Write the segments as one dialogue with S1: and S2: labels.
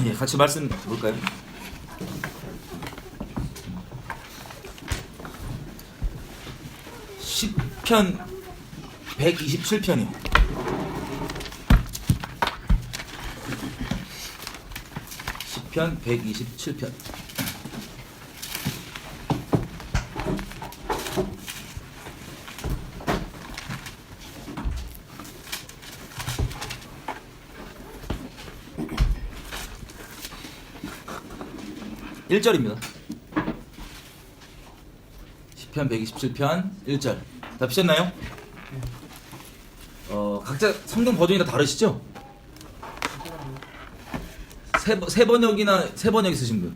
S1: 예, 같이 말씀 볼까요? 시편 127편이요. 시편 127편. 일절입니다 시편 127편 1절. 다 피셨나요? 각자 성경 버전이 다 다르시죠? 세 번역 쓰신 분.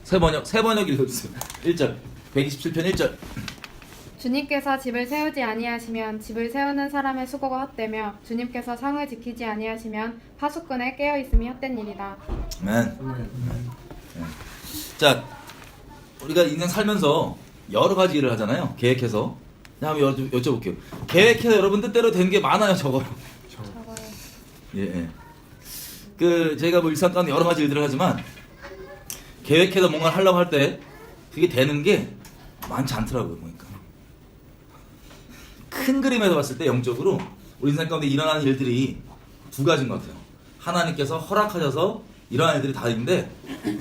S1: 세 번역 읽어주세요. 1절. 127편 1절.
S2: 주님께서 집을 세우지 아니하시면 집을 세우는 사람의 수고가 헛되며 주님께서 성을 지키지 아니하시면 파수꾼의 깨어 있음이 헛된 일이다.
S1: 아멘. 자, 우리가 인생 살면서 여러 가지 일을 하잖아요. 계획해서. 한번 여쭤볼게요. 계획해서 여러분 뜻대로 된 게 많아요, 적어요?
S2: 적어요.
S1: 예. 제가 뭐 일상 가운데 여러 가지 일들을 하지만 계획해서 뭔가를 하려고 할 때 그게 되는 게 많지 않더라고요, 보니까. 큰 그림에서 봤을 때 영적으로 우리 인생 가운데 일어나는 일들이 두 가지인 것 같아요. 하나님께서 허락하셔서 일어나는 일들이 다 있는데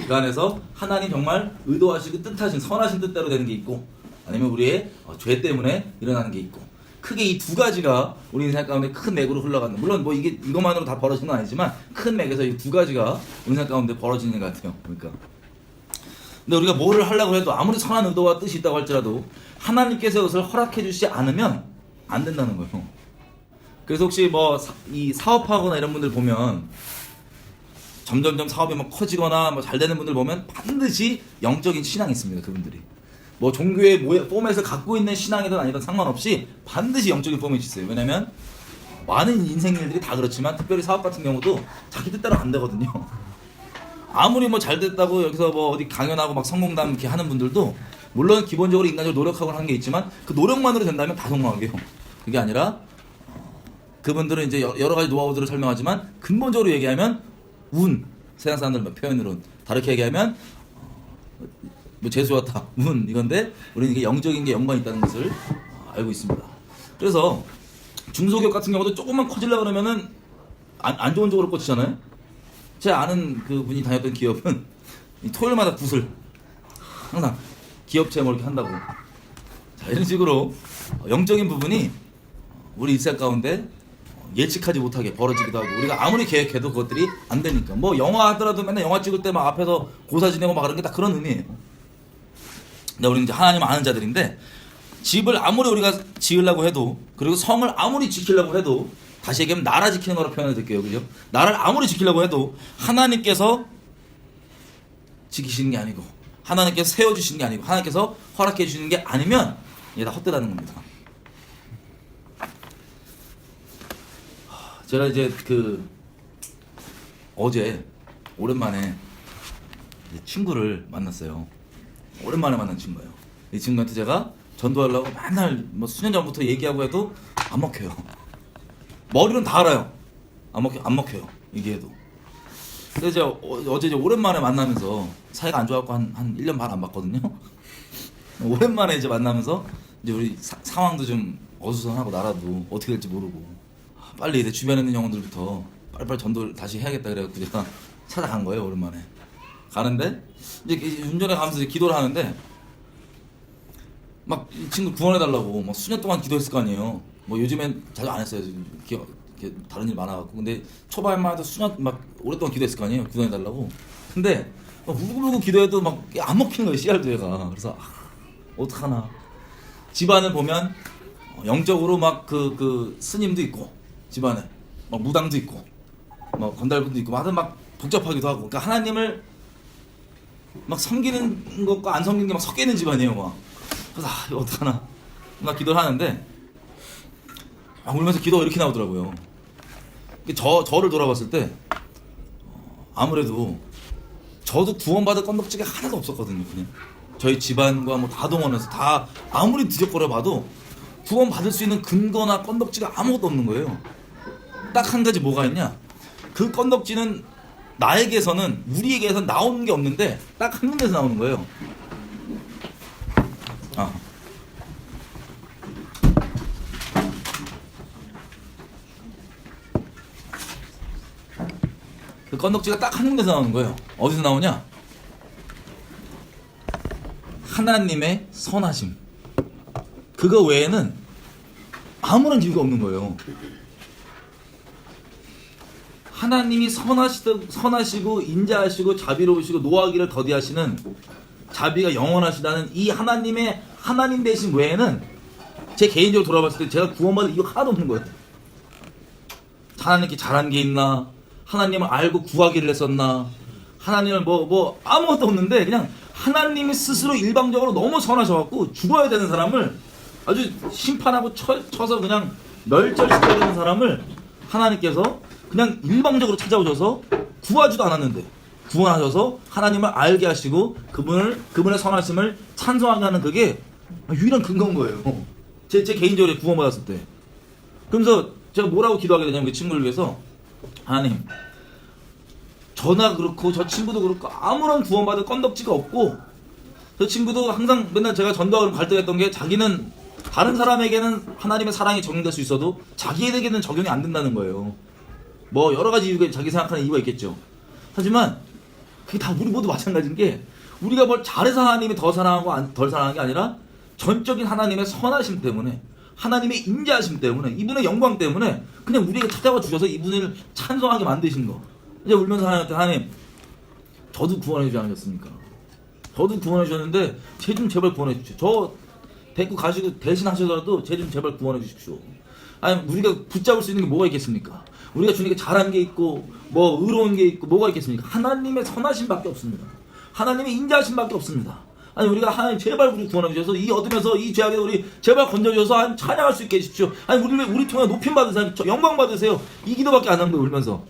S1: 그 안에서 하나님 정말 의도하시고 뜻하신 선하신 뜻대로 되는 게 있고, 아니면 우리의 죄 때문에 일어나는 게 있고, 크게 이 두 가지가 우리 인생 가운데 큰 맥으로 흘러가는, 물론 뭐 이것만으로 다 벌어지는 건 아니지만 큰 맥에서 이 두 가지가 우리 인생 가운데 벌어지는 것 같아요. 그러니까 근데 우리가 뭐를 하려고 해도 아무리 선한 의도와 뜻이 있다고 할지라도 하나님께서 그것을 허락해 주시지 않으면 안 된다는 거예요. 그래서 혹시 뭐 이 사업하거나 이런 분들 보면 점점점 사업이 막 커지거나 뭐 잘 되는 분들 보면 반드시 영적인 신앙이 있습니다. 그분들이 뭐 종교의 포맷을 갖고 있는 신앙이든 아니든 상관없이 반드시 영적인 포맷이 있어요. 왜냐면 많은 인생 일들이 다 그렇지만 특별히 사업 같은 경우도 자기 뜻대로 안 되거든요. 아무리 뭐 잘 됐다고 여기서 뭐 어디 강연하고 막 성공담 이렇게 하는 분들도 물론 기본적으로 인간적으로 노력하고 하는 게 있지만 그 노력만으로 된다면 다 성공하게요. 그게 아니라 그분들은 이제 여러 가지 노하우들을 설명하지만 근본적으로 얘기하면 운, 세상 사람들 표현으로는 다르게 얘기하면 뭐 재수였다, 운 이건데 우리는 이게 영적인 게 연관이 있다는 것을 알고 있습니다. 그래서 중소기업 같은 경우도 조금만 커지려고 그러면은 안 좋은 쪽으로 꽂히잖아요. 제 아는 그 분이 다녔던 기업은 토요일마다 굿을 항상 기업체 뭐 이렇게 한다고. 자, 이런 식으로 영적인 부분이 우리 일생 가운데 예측하지 못하게 벌어지기도 하고, 우리가 아무리 계획해도 그것들이 안 되니까. 뭐 영화 하더라도 맨날 영화 찍을 때 막 앞에서 고사 지내고 막 그런 게 다 그런 의미예요. 근데 우리는 이제 하나님 아는 자들인데, 집을 아무리 우리가 지으려고 해도, 그리고 성을 아무리 지키려고 해도, 다시 얘기하면 나라 지키는 거로 표현을 드릴게요. 그죠? 나라를 아무리 지키려고 해도 하나님께서 지키시는 게 아니고, 하나님께서 세워주시는 게 아니고, 하나님께서 허락해 주시는 게 아니면 이게 다 헛되다는 겁니다. 제가 이제 어제 오랜만에 친구를 만났어요. 오랜만에 만난 친구예요. 이 친구한테 제가 전도하려고 맨날 뭐 수년 전부터 얘기하고 해도 안 먹혀요. 머리는 다 알아요. 안 먹혀요. 얘기해도. 그래서 제가 어제 이제 오랜만에 만나면서 사이가 안 좋아갖고 한 1년 반 안 봤거든요. 오랜만에 이제 만나면서 이제 우리 상황도 좀 어수선하고 나라도 어떻게 될지 모르고, 빨리 이제 주변에 있는 영혼들부터 빨리빨리 전도를 다시 해야겠다 그래갖고 제가 찾아간 거예요. 오랜만에 가는데 이제 운전해 가면서 이제 기도를 하는데 막 이 친구 구원해달라고 막 수년 동안 기도했을 거 아니에요. 뭐 요즘엔 자주 안 했어요. 다른 일 많아갖고. 근데 초반만 해도 수년 막 오랫동안 기도했을 거 아니에요. 구원해달라고. 근데 막 울고불고 기도해도 막 안 먹히는 거예요. 씨알도 얘가. 그래서 어떡하나. 집안을 보면 영적으로 막 그 스님도 있고, 집안에 막 무당도 있고 막 건달분도 있고 막 복잡하기도 하고, 그러니까 하나님을 막 섬기는 것과 안 섬기는 게 막 섞여 있는 집안이에요. 막. 그래서 이거 어떡하나 막 기도를 하는데 울면서 기도가 이렇게 나오더라고요. 저를 돌아봤을 때 아무래도 저도 구원받을 건덕지가 하나도 없었거든요. 그냥 저희 집안과 뭐 다 동원해서 다 아무리 뒤적거려 봐도 구원받을 수 있는 근거나 건덕지가 아무것도 없는 거예요. 딱 한 가지 뭐가 있냐, 그 건덕지는 나에게서는 우리에게서 나오는 게 없는데 딱 한 군데서 나오는 거예요. 그 건덕지가 딱 한 군데서 나오는 거예요. 어디서 나오냐? 하나님의 선하심. 그거 외에는 아무런 이유가 없는 거예요. 하나님이 선하시고 인자하시고 자비로우시고 노하기를 더디하시는 자비가 영원하시다는 이 하나님의 하나님 되신 외에는 제 개인적으로 돌아봤을 때 제가 구원받을 이유가 하나도 없는 거예요. 하나님께 잘한 게 있나? 하나님을 알고 구하기를 했었나? 하나님을 뭐 아무것도 없는데 그냥 하나님이 스스로 일방적으로 너무 선하셔갖고 죽어야 되는 사람을 아주 심판하고 쳐서 그냥 멸절시켜야 되는 사람을 하나님께서 그냥 일방적으로 찾아오셔서 구하지도 않았는데 구원하셔서 하나님을 알게 하시고 그분의 선하심을 찬송하게 하는 그게 유일한 근거인 거예요. 제 개인적으로 구원받았을 때. 그러면서 제가 뭐라고 기도하게 되냐면 그 친구를 위해서 하나님 저나 그렇고 저 친구도 그렇고 아무런 구원받을 건덕지가 없고 저 친구도 항상 맨날 제가 전도하러 갈등했던 게 자기는 다른 사람에게는 하나님의 사랑이 적용될 수 있어도 자기에게는 적용이 안 된다는 거예요. 뭐 여러 가지 이유가 자기 생각하는 이유가 있겠죠. 하지만 그게 다 우리 모두 마찬가지인 게 우리가 뭘 잘해서 하나님이 더 사랑하고 덜 사랑하는 게 아니라 전적인 하나님의 선하심 때문에 하나님의 인자하심 때문에 이분의 영광 때문에 그냥 우리에게 찾아와 주셔서 이분을 찬송하게 만드신 거. 이제 울면서 하나님한테 하나님 저도 구원해 주지 않으셨습니까? 저도 구원해 주셨는데 쟤 좀 제발 구원해 주십시오. 저 데리고 가시고 대신 하셔서라도 쟤 좀 제발 구원해 주십시오. 아니 우리가 붙잡을 수 있는 게 뭐가 있겠습니까? 우리가 주님께 잘한 게 있고 뭐 의로운 게 있고 뭐가 있겠습니까? 하나님의 선하심밖에 없습니다. 하나님의 인자하심밖에 없습니다. 아니 우리가 하나님 제발 우리 구원해 주셔서 이 어둠에서 이 죄악에 우리 제발 건져 주셔서 찬양할 수 있게 해주십시오. 아니 우리 통해 높임 받으세요. 영광 받으세요. 이 기도밖에 안 하는 거예요. 울면서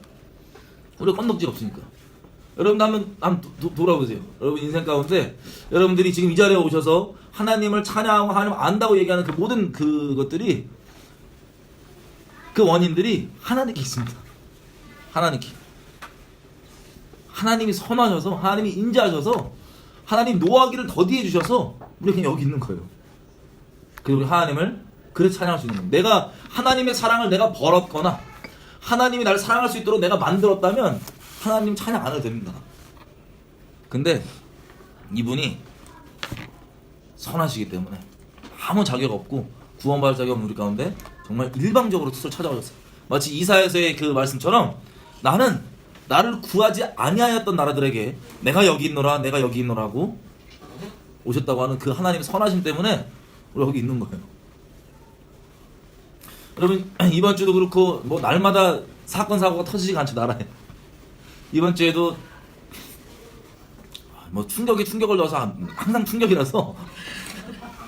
S1: 우리가 건덕지가 없으니까. 여러분 한번 돌아보세요. 여러분 인생 가운데 여러분들이 지금 이 자리에 오셔서 하나님을 찬양하고 하나님 안다고 얘기하는 그 모든 그것들이 그 원인들이 하나님께 있습니다. 하나님께. 하나님이 선하셔서 하나님이 인자하셔서 하나님 노하기를 더디해 주셔서 우리가 그냥 여기 있는 거예요. 그리고 우리 하나님을 그래서 찬양할 수 있는 거예요. 내가 하나님의 사랑을 내가 벌었거나 하나님이 나를 사랑할 수 있도록 내가 만들었다면 하나님 찬양 안 해도 됩니다. 근데 이분이 선하시기 때문에 아무 자격 없고 구원받을 자격 없는 우리 가운데 정말 일방적으로 뜻을 찾아오셨어요. 마치 이사야서의 그 말씀처럼 나는 나를 구하지 아니하였던 나라들에게 내가 여기 있노라 내가 여기 있노라고 오셨다고 하는 그 하나님의 선하심 때문에 우리 여기 있는 거예요. 여러분 이번 주도 그렇고 뭐 날마다 사건 사고가 터지지가 않죠. 나라에. 이번 주에도 뭐 충격을 넣어서 항상 충격이라서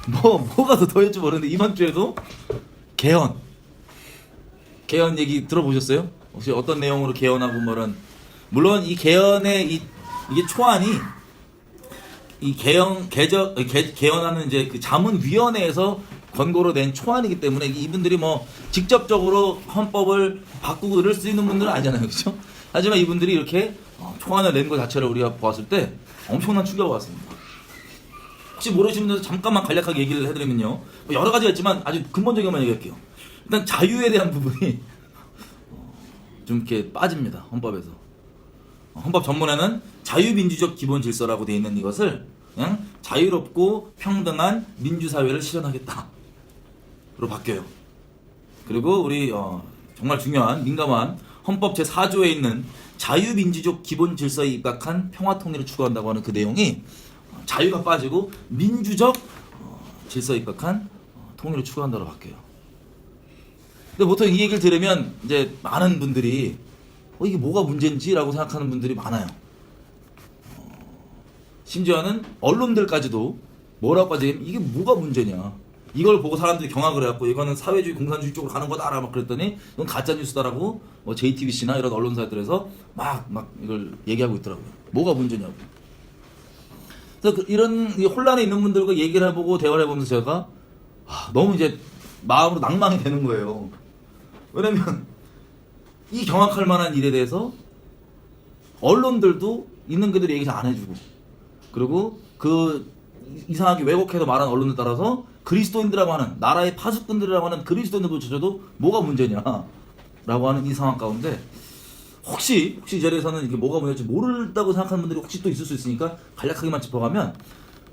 S1: 뭐가 더 더했지 모르는데 이번 주에도 개헌 얘기 들어보셨어요? 혹시 어떤 내용으로 개헌하고 뭐는 물론 이 개헌의 이게 초안이 이 개헌하는 이제 그 자문위원회에서 권고로 낸 초안이기 때문에 이분들이 뭐 직접적으로 헌법을 바꾸고 이럴 수 있는 분들은 아니잖아요, 그렇죠? 하지만 이분들이 이렇게 초안을 낸 것 자체를 우리가 보았을 때 엄청난 충격을 받았습니다. 혹시 모르시는 분들 잠깐만 간략하게 얘기를 해드리면요, 뭐 여러 가지가 있지만 아주 근본적인 것만 얘기할게요. 일단 자유에 대한 부분이 좀 이렇게 빠집니다. 헌법에서. 헌법 전문에는 자유민주적 기본 질서라고 되어 있는 이것을 그냥 자유롭고 평등한 민주사회를 실현하겠다 로 바뀌어요. 그리고 우리 정말 중요한 민감한 헌법 제4조에 있는 자유민주적 기본 질서에 입각한 평화통일을 추구한다고 하는 그 내용이 자유가 빠지고 민주적 질서에 입각한 통일을 추구한다고 바뀌어요. 근데 보통 이 얘기를 들으면 이제 많은 분들이 이게 뭐가 문제인지라고 생각하는 분들이 많아요. 심지어는 언론들까지도 뭐라고까지 이게 뭐가 문제냐, 이걸 보고 사람들이 경악을 해갖고 이거는 사회주의 공산주의 쪽으로 가는 거다라고 막 그랬더니 이건 가짜뉴스다라고 뭐 JTBC나 이런 언론사들에서 막 이걸 얘기하고 있더라고요. 뭐가 문제냐고. 그래서 이런 혼란에 있는 분들과 얘기를 해보고 대화를 해보면서 제가 너무 이제 마음으로 낭망이 되는 거예요. 왜냐면 이 경악할 만한 일에 대해서 언론들도 있는 그대로 얘기 잘 안 해주고, 그리고 그 이상하게 왜곡해서 말하는 언론들 따라서 그리스도인들이라고 하는, 나라의 파수꾼들이라고 하는 그리스도인들조차도 뭐가 문제냐라고 하는 이 상황 가운데 혹시 이 자리에서는 이게 뭐가 문제인지 모른다고 생각하는 분들이 혹시 또 있을 수 있으니까 간략하게만 짚어가면,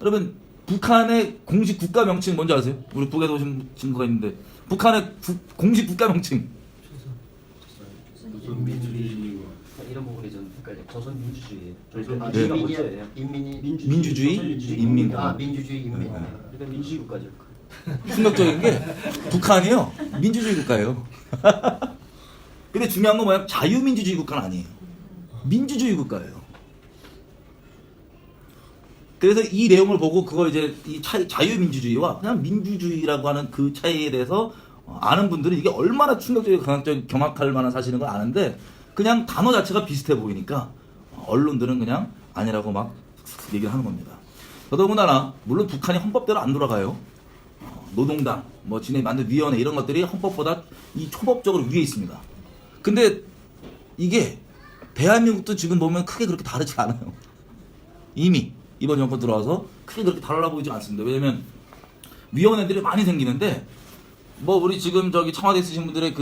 S1: 여러분 북한의 공식 국가 명칭 뭔지 아세요? 우리 북에서 오신 친구가 있는데 북한의 공식 국가 명칭
S3: 조선민주주의 이런 부분이 좀 헷갈려. 조선민주주의.
S1: 네.
S3: 먼저예요.
S1: 민주주의 인민.
S3: 민주주의 인민.
S1: 네.
S3: 그러니까 민주주의 국가죠.
S1: 충격적인 게 북한이요 민주주의 국가예요. 근데 중요한 건 뭐야? 자유민주주의 국가는 아니에요. 민주주의 국가예요. 그래서 이 내용을 보고 그걸 이제 이 차이, 자유민주주의와 그냥 민주주의라고 하는 그 차이에 대해서 아는 분들은 이게 얼마나 충격적이고 경악할 만한 사실인 걸 아는데, 그냥 단어 자체가 비슷해 보이니까 언론들은 그냥 아니라고 막 얘기를 하는 겁니다. 더더군다나 물론 북한이 헌법대로 안 돌아가요. 노동당, 뭐 진행 만든 위원회 이런 것들이 헌법보다 이 초법적으로 위에 있습니다. 근데 이게 대한민국도 지금 보면 크게 그렇게 다르지 않아요. 이미 이번 정권 들어와서 크게 그렇게 달라 보이지 않습니다. 왜냐면 위원회들이 많이 생기는데, 뭐 우리 지금 저기 청와대 있으신 분들의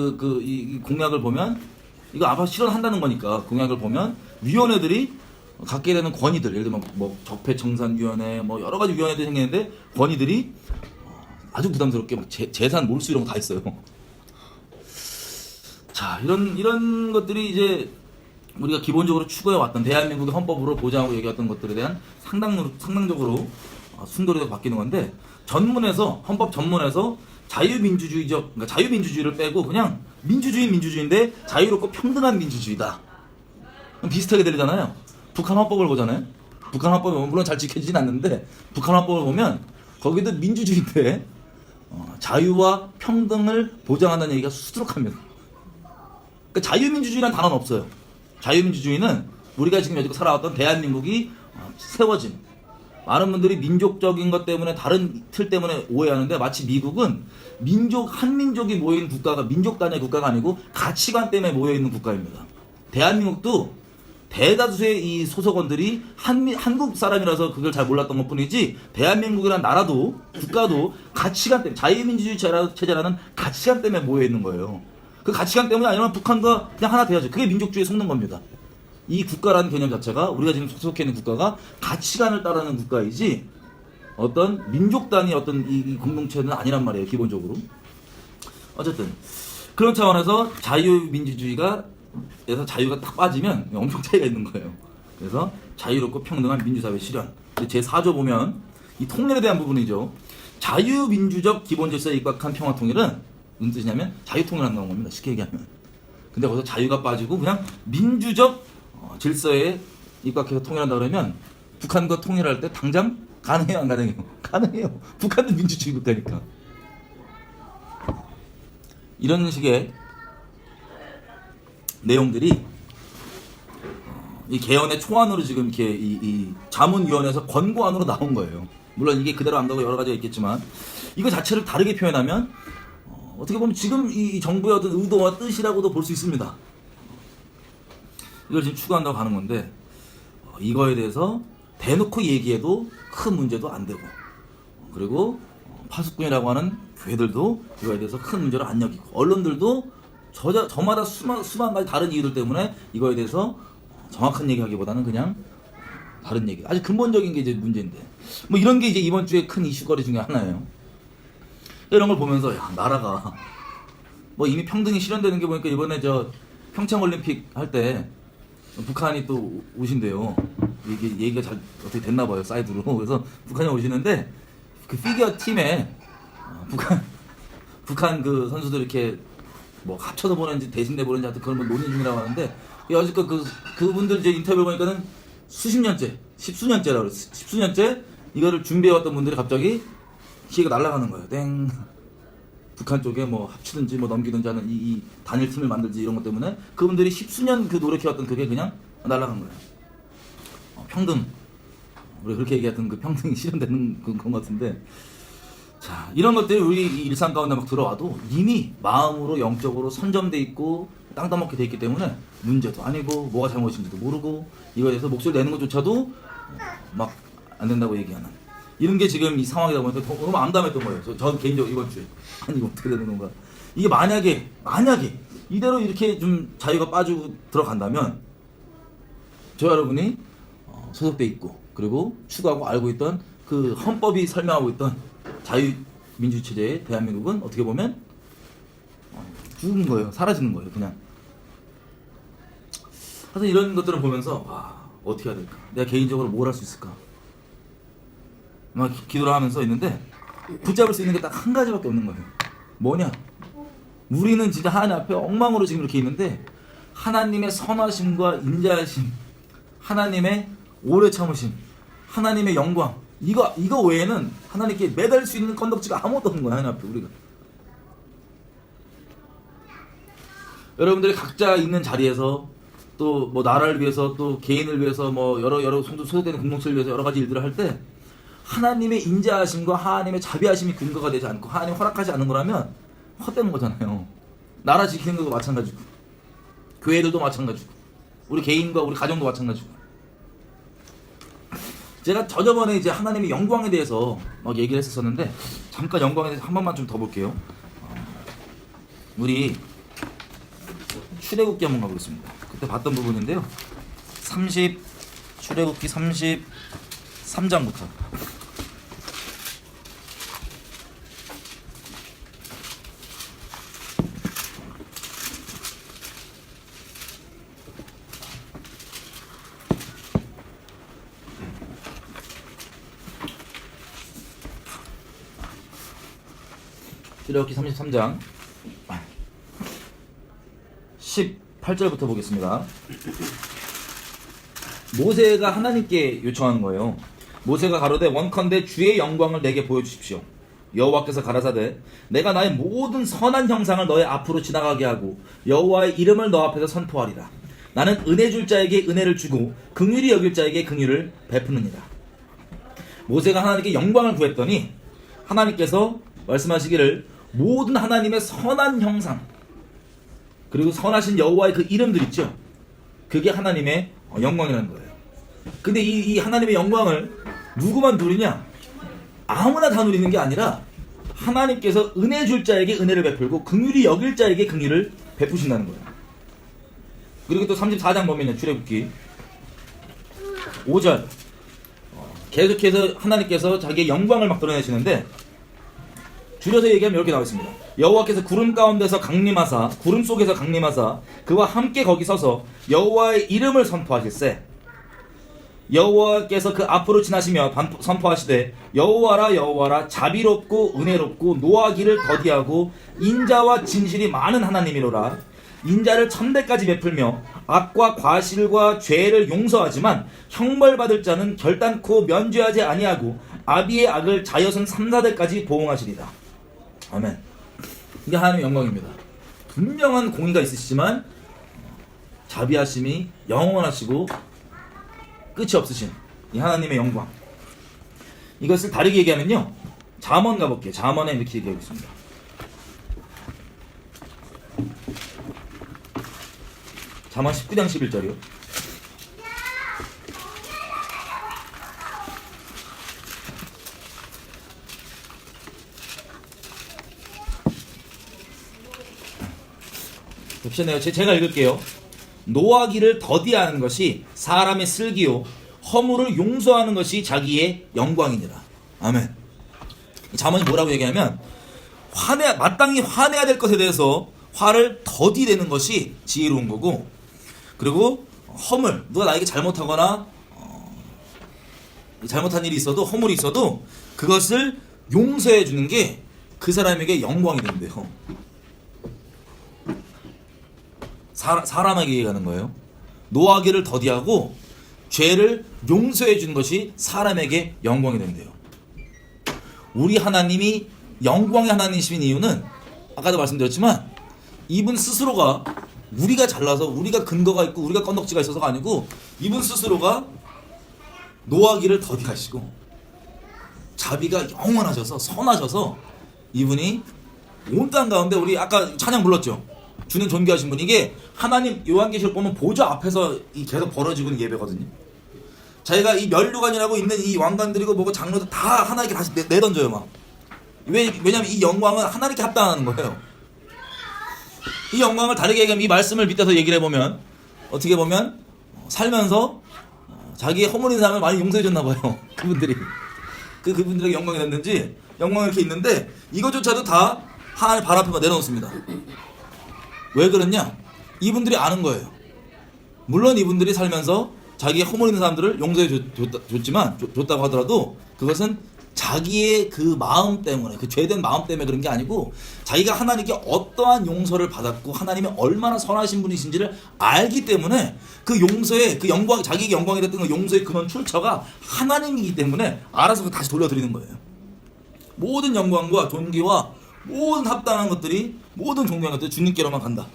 S1: 이 공약을 보면 이거 아마 실현한다는 거니까, 공약을 보면 위원회들이 갖게 되는 권위들, 예를 들면 뭐 적폐청산위원회, 뭐 여러 가지 위원회들이 생기는데 권위들이 아주 부담스럽게 막 재산 몰수 이런 거 다 있어요. 자, 이런 것들이 이제 우리가 기본적으로 추구해 왔던 대한민국의 헌법으로 보장하고 얘기했던 것들에 대한 상당적으로 순도리가 바뀌는 건데, 전문에서 헌법 전문에서 자유민주주의적, 그러니까 자유민주주의를 빼고 그냥 민주주의인데 자유롭고 평등한 민주주의다. 비슷하게 들리잖아요. 북한 헌법을 보잖아요. 북한 헌법이 물론 잘 지켜지진 않는데 북한 헌법을 보면 거기도 민주주의인데 자유와 평등을 보장한다는 얘기가 수두룩합니다. 그러니까 자유민주주의란 단어는 없어요. 자유민주주의는 우리가 지금 여지껏 살아왔던 대한민국이 세워진, 많은 분들이 민족적인 것 때문에 다른 틀 때문에 오해하는데, 마치 미국은 한민족이 모여있는 국가가 민족 단위의 국가가 아니고 가치관 때문에 모여있는 국가입니다. 대한민국도 대다수의 이 소속원들이 한국 사람이라서 그걸 잘 몰랐던 것 뿐이지, 대한민국이라는 나라도 국가도 가치관 때문에, 자유민주주의 체제라는 가치관 때문에 모여있는 거예요. 그 가치관 때문에 아니면 북한과 그냥 하나 돼야죠. 그게 민족주의에 속는 겁니다. 이 국가라는 개념 자체가, 우리가 지금 속해 있는 국가가 가치관을 따르는 국가이지 어떤 민족 단위 어떤 이 공동체는 아니란 말이에요, 기본적으로. 어쨌든 그런 차원에서 자유민주주의가 에서 자유가 딱 빠지면 엄청 차이가 있는 거예요. 그래서 자유롭고 평등한 민주사회 실현. 제 4조 보면 이 통일에 대한 부분이죠. 자유민주적 기본질서에 입각한 평화통일은 무슨 뜻이냐면 자유통일한다는 겁니다, 쉽게 얘기하면. 근데 거기서 자유가 빠지고 그냥 민주적 질서에 입각해서 통일한다 그러면 북한과 통일할 때 당장 가능해요, 안 가능해요? 가능해요. 북한은 민주주의 국가니까. 이런 식의 내용들이 이 개헌의 초안으로 지금 이렇게 이 자문위원회에서 권고안으로 나온 거예요. 물론 이게 그대로 안 가고 여러 가지가 있겠지만, 이거 자체를 다르게 표현하면 어떻게 보면 지금 이 정부의 어떤 의도와 뜻이라고도 볼 수 있습니다. 이걸 지금 추구한다고 하는 건데, 이거에 대해서 대놓고 얘기해도 큰 문제도 안 되고, 그리고 파수꾼이라고 하는 교회들도 이거에 대해서 큰 문제로 안 여기고, 언론들도 저마다 수만 가지 다른 이유들 때문에 이거에 대해서 정확한 얘기하기보다는 그냥 다른 얘기, 아주 근본적인 게 이제 문제인데, 뭐 이런 게 이제 이번 주에 큰 이슈거리 중에 하나예요. 이런 걸 보면서 야, 나라가 뭐 이미 평등이 실현되는 게 보니까 이번에 저 평창 올림픽 할 때 북한이 또 오신대요. 이게 얘기가 잘 어떻게 됐나 봐요, 사이드로. 그래서 북한이 오시는데 그 피겨 팀에 북한 그 선수들 이렇게 뭐 합쳐서 보는지 대신 내보는지 하여튼 그런 뭐 논의 중이라고 하는데, 여지껏 그분들 이제 인터뷰 보니까는 십수년째라고 그랬어요. 십수년째 이거를 준비해왔던 분들이 갑자기 기회가 날아가는 거예요. 땡. 북한 쪽에 뭐 합치든지 뭐 넘기든지 하는 이 단일팀을 만들지 이런 것 때문에 그분들이 십수년 그 노력해왔던 그게 그냥 날아간 거예요. 평등. 우리 그렇게 얘기했던 그 평등이 실현되는 건 같은데, 자, 이런 것들이 우리 일상 가운데 막 들어와도 이미 마음으로 영적으로 선점돼 있고 땅 따먹게 돼 있기 때문에 문제도 아니고 뭐가 잘못인지도 모르고 이거에 대해서 목소리 내는 것조차도 막 안 된다고 얘기하는 이런 게 지금 이 상황이다 보니까 너무 암담했던 거예요. 저 개인적으로 이번 주에 아니 이거 어떻게 되는 건가. 이게 만약에 이대로 이렇게 좀 자유가 빠지고 들어간다면 저 여러분이 소속돼 있고 그리고 추구하고 알고 있던 그 헌법이 설명하고 있던 자유민주체제의 대한민국은 어떻게 보면 죽은 거예요. 사라지는 거예요. 그냥. 하여튼 이런 것들을 보면서 와 어떻게 해야 될까? 내가 개인적으로 뭘 할 수 있을까? 막 기도를 하면서 있는데 붙잡을 수 있는 게 딱 한 가지밖에 없는 거예요. 뭐냐? 우리는 진짜 하나님 앞에 엉망으로 지금 이렇게 있는데 하나님의 선하심과 인자하심, 하나님의 오래 참으심, 하나님의 영광 이거 외에는 하나님께 매달 수 있는 건덕지가 아무것도 없는 거야. 하나님 앞에 우리가. 여러분들이 각자 있는 자리에서 또 뭐 나라를 위해서 또 개인을 위해서 뭐 여러 소속되는 공동체를 위해서 여러 가지 일들을 할 때 하나님의 인자하심과 하나님의 자비하심이 근거가 되지 않고 하나님 허락하지 않는 거라면 헛되는 거잖아요. 나라 지키는 것도 마찬가지고 교회들도 마찬가지고 우리 개인과 우리 가정도 마찬가지고. 제가 저번에 이제 하나님의 영광에 대해서 막 얘기를 했었는데 잠깐 영광에 대해서 한 번만 좀 더 볼게요. 우리 출애굽기 한번 가보겠습니다. 그때 봤던 부분인데요. 출애굽기 33장부터 출애굽기 33장 18절부터 보겠습니다. 모세가 하나님께 요청하는 거예요. 모세가 가로되 원컨대 주의 영광을 내게 보여주십시오. 여호와께서 가라사대 내가 나의 모든 선한 형상을 너의 앞으로 지나가게 하고 여호와의 이름을 너 앞에서 선포하리라. 나는 은혜 줄 자에게 은혜를 주고 긍휼히 여길 자에게 긍휼을 베푸느니라. 모세가 하나님께 영광을 구했더니 하나님께서 말씀하시기를 모든 하나님의 선한 형상 그리고 선하신 여호와의 그 이름들 있죠. 그게 하나님의 영광이라는 거예요. 근데 이 하나님의 영광을 누구만 누리냐? 아무나 다 누리는 게 아니라 하나님께서 은혜 줄 자에게 은혜를 베풀고 긍휼히 여길 자에게 긍휼을 베푸신다는 거예요. 그리고 또 34장 보면요. 출애굽기 5절 계속해서 하나님께서 자기의 영광을 막 드러내시는데 줄여서 얘기하면 이렇게 나와 있습니다. 여호와께서 구름 가운데서 강림하사 구름 속에서 강림하사 그와 함께 거기 서서 여호와의 이름을 선포하실세. 여호와께서 그 앞으로 지나시며 선포하시되 여호와라 여호와라 자비롭고 은혜롭고 노하기를 더디하고 인자와 진실이 많은 하나님이로라. 인자를 천대까지 베풀며 악과 과실과 죄를 용서하지만 형벌받을 자는 결단코 면죄하지 아니하고 아비의 악을 자여선 3,4대까지 보응하시리다. 아멘. 이게 하나님의 영광입니다. 분명한 공의가 있으시지만 자비하심이 영원하시고 끝이 없으신 이 하나님의 영광. 이것을 다르게 얘기하면요. 잠언 가볼게요. 잠언에 이렇게 얘기하고 있습니다. 잠언 19장 11절이요. 봅시네요. 제가 읽을게요. 노하기를 더디하는 것이 사람의 슬기요 허물을 용서하는 것이 자기의 영광이니라. 아멘. 잠언이 뭐라고 얘기하면 마땅히 화내야 될 것에 대해서 화를 더디내는 것이 지혜로운 거고, 그리고 허물, 누가 나에게 잘못하거나 잘못한 일이 있어도 허물이 있어도 그것을 용서해 주는 게 그 사람에게 영광이 된대요. 사람에게 얘기하는 거예요. 노하기를 더디하고 죄를 용서해 주는 것이 사람에게 영광이 된대요. 우리 하나님이 영광의 하나님이신 이유는 아까도 말씀드렸지만 이분 스스로가 우리가 잘나서 우리가 근거가 있고 우리가 건덕지가 있어서가 아니고 이분 스스로가 노하기를 더디하시고 자비가 영원하셔서 선하셔서 이분이 온 땅 가운데 우리 아까 찬양 불렀죠. 주님 존귀하신 분. 이게 하나님 요한계시록 보면 보좌 앞에서 이 계속 벌어지고 있는 예배거든요. 자기가 이 면류관이라고 있는 이 왕관들이고 뭐고 장로들 다 하나님께 다시 내던져요 막. 왜냐면 이 영광은 하나님께 합당하는 거예요. 이 영광을 다르게 얘기하면 이 말씀을 밑에서 얘기를 해보면 어떻게 보면 살면서 자기의 허물인 사람을 많이 용서해 줬나 봐요. 그분들이 그분들에게 영광이 됐는지 영광이 이렇게 있는데 이것조차도 다 하나님 발 앞에만 내려놓습니다. 왜 그러냐? 이분들이 아는 거예요. 물론 이분들이 살면서 자기의 허물 있는 사람들을 용서해 줬다고 하더라도 그것은 자기의 그 마음 때문에, 그 죄된 마음 때문에 그런 게 아니고 자기가 하나님께 어떠한 용서를 받았고 하나님이 얼마나 선하신 분이신지를 알기 때문에 그 용서의 그 영광, 자기에게 영광이 됐던 그 용서의 근원 출처가 하나님이기 때문에 알아서 다시 돌려드리는 거예요. 모든 영광과 존귀와 모든 합당한 것들이, 모든 존귀한 것들이 주님께로만 간다.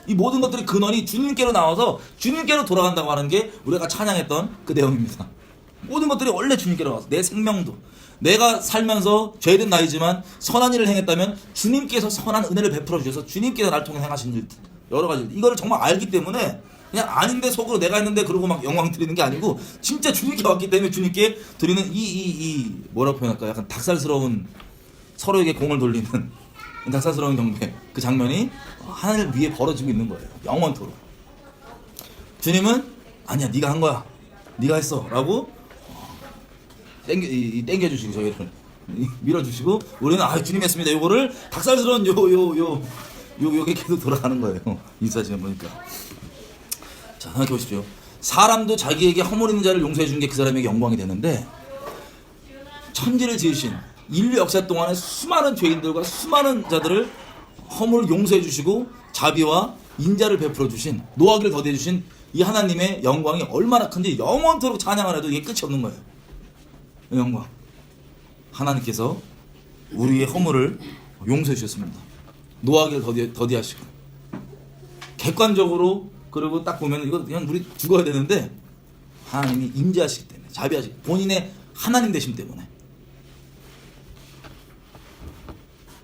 S1: 이 모든 것들의 근원이 주님께로 나와서 주님께로 돌아간다고 하는 게 우리가 찬양했던 그 내용입니다. 모든 것들이 원래 주님께로 나와서 내 생명도, 내가 살면서 죄된 나이지만 선한 일을 행했다면 주님께서 선한 은혜를 베풀어 주셔서 주님께서 나를 통해 행하신 일, 여러 가지 이거를 정말 알기 때문에 그냥 아닌데 속으로 내가 했는데 그러고 막 영광 드리는 게 아니고 진짜 주님께 왔기 때문에 주님께 드리는 이 뭐라고 표현할까, 약간 닭살스러운, 서로에게 공을 돌리는 닭살스러운 경배, 그 장면이 하늘 위에 벌어지고 있는 거예요. 영원토록. 주님은 아니야, 네가 한 거야, 네가 했어 라고 땡겨주시고 저희를 밀어주시고 우리는 주님 했습니다. 요거를 닭살스러운 요게 계속 돌아가는 거예요. 인사시간 보니까. 자, 생각해 보십시오. 사람도 자기에게 허물 있는 자를 용서해 주는 게 그 사람에게 영광이 되는데, 천지를 지으신 인류 역사 동안에 수많은 죄인들과 수많은 자들을 허물을 용서해 주시고 자비와 인자를 베풀어 주신, 노하기를 더디해 주신 이 하나님의 영광이 얼마나 큰지 영원토록 찬양을 해도 이게 끝이 없는 거예요. 영광. 하나님께서 우리의 허물을 용서해 주셨습니다. 노하기를 더디하시고 객관적으로, 그리고 딱 보면 이거 그냥 우리 죽어야 되는데 하나님이 인자하시기 때문에, 자비하시기, 본인의 하나님 되심 때문에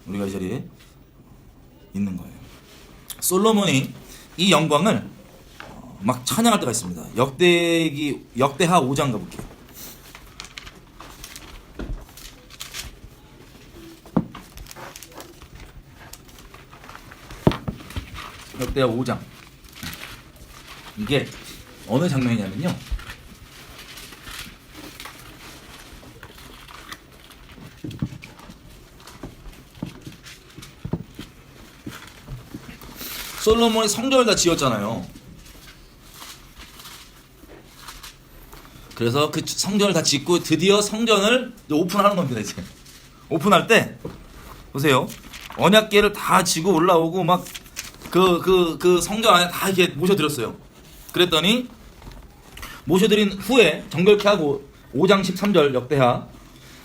S1: 우리가 이 자리에 있는 거예요. 솔로몬이 이 영광을 막 찬양할 때가 있습니다. 역대하 5장 가볼게요. 역대하 5장. 이게 어느 장면이냐면요, 솔로몬이 성전을 다 지었잖아요. 그래서 그 성전을 다 짓고 드디어 성전을 오픈하는 겁니다. 이제 오픈할 때 보세요, 언약궤를 다 지고 올라오고 막 그 성전 안에 다 이렇게 모셔드렸어요. 그랬더니 모셔드린 후에 정결케 하고 5장 13절 역대하,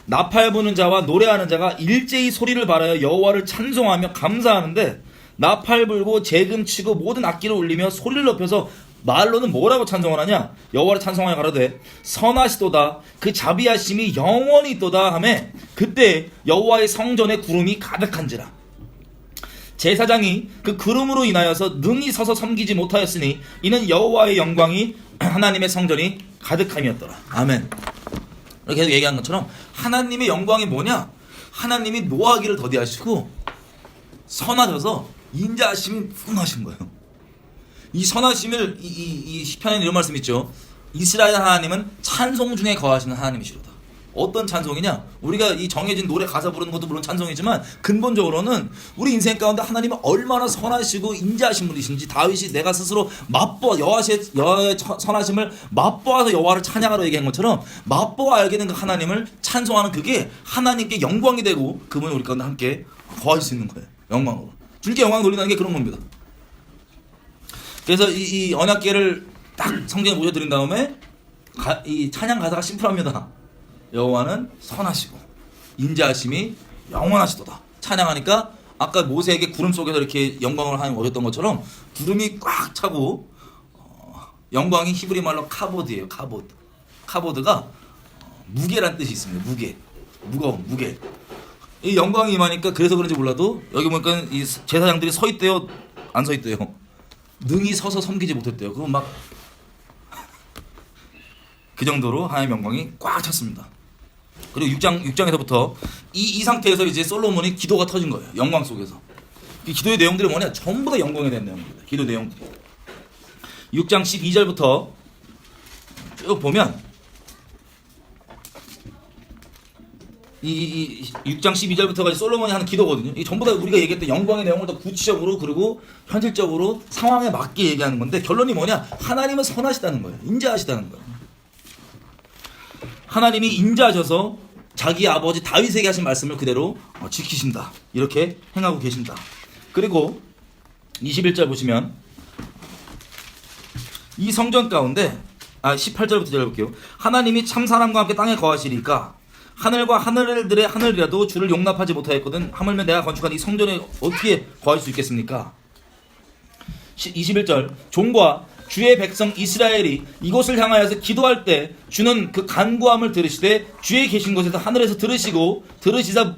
S1: 나팔 부는 자와 노래하는 자가 일제히 소리를 발하여 여호와를 찬송하며 감사하는데, 나팔 불고 재금 치고 모든 악기를 울리며 소리를 높여서 말로는 뭐라고 찬송을 하냐? 여호와를 찬송하여 가로되 선하시도다, 그 자비하심이 영원히 있도다 하매, 그때 여호와의 성전에 구름이 가득한지라. 제사장이 그 구름으로 인하여서 능히 서서 섬기지 못하였으니 이는 여호와의 영광이 하나님의 성전이 가득함이었더라. 아멘. 이렇게 계속 얘기한 것처럼 하나님의 영광이 뭐냐? 하나님이 노하기를 더디하시고 선하셔서 인자하심이 풍성하신 거예요. 이 선하심을 이 시편에는 이런 말씀 있죠. 이스라엘 하나님은 찬송 중에 거하시는 하나님이시로다. 어떤 찬송이냐? 우리가 이 정해진 노래 가사 부르는 것도 물론 찬송이지만 근본적으로는 우리 인생 가운데 하나님은 얼마나 선하시고 인자하신 분이신지, 다윗이 내가 스스로 여호와의 선하심을 맛보아서 여호와를 찬양하러 얘기한 것처럼 맛보아 알게 된 그 하나님을 찬송하는, 그게 하나님께 영광이 되고 그분이 우리 가운데 함께 거하실 수 있는 거예요. 영광으로. 주님께 영광 돌리는 게 그런 겁니다. 그래서 이 언약궤를 딱 성전에 모셔드린 다음에 이 찬양 가사가 심플합니다. 여호와는 선하시고 인자하심이 영원하시도다. 찬양하니까 아까 모세에게 구름 속에서 이렇게 영광을 하나님 오셨던 것처럼 구름이 꽉 차고, 영광이 히브리 말로 카보드예요. 카보드가 무게란 뜻이 있습니다. 무거운 무게. 이 영광이 임하니까, 그래서 그런지 몰라도 여기 보니까 이 제사장들이 서 있대요. 안 서 있대요. 능히 서서 섬기지 못했대요. 그건 막 그 정도로 하나님의 영광이 꽉 찼습니다. 그리고 6장에서부터 이 상태에서 이제 솔로몬이 기도가 터진 거예요. 영광 속에서. 이 기도의 내용들이 뭐냐? 전부 다 영광에 대한 내용입니다. 기도 내용들이. 6장 12절부터 쭉 보면 이 6장 12절부터가 솔로몬이 하는 기도거든요. 이 전부 다 우리가 얘기했던 영광의 내용을 더 구체적으로 그리고 현실적으로 상황에 맞게 얘기하는 건데 결론이 뭐냐? 하나님은 선하시다는 거예요. 인자하시다는 거예요. 하나님이 인자하셔서 자기 아버지 다윗에게 하신 말씀을 그대로 지키신다. 이렇게 행하고 계신다. 그리고 21절 보시면 이 성전 가운데 18절부터 읽어볼게요. 하나님이 참 사람과 함께 땅에 거하시리까 하늘과 하늘들의 하늘이라도 주를 용납하지 못하였거든 하물며 내가 건축한 이 성전에 어떻게 거할 수 있겠습니까? 21절 종과 주의 백성 이스라엘이 이곳을 향하여서 기도할 때 주는 그 간구함을 들으시되 주의 계신 곳에서 하늘에서 들으시고 들으시사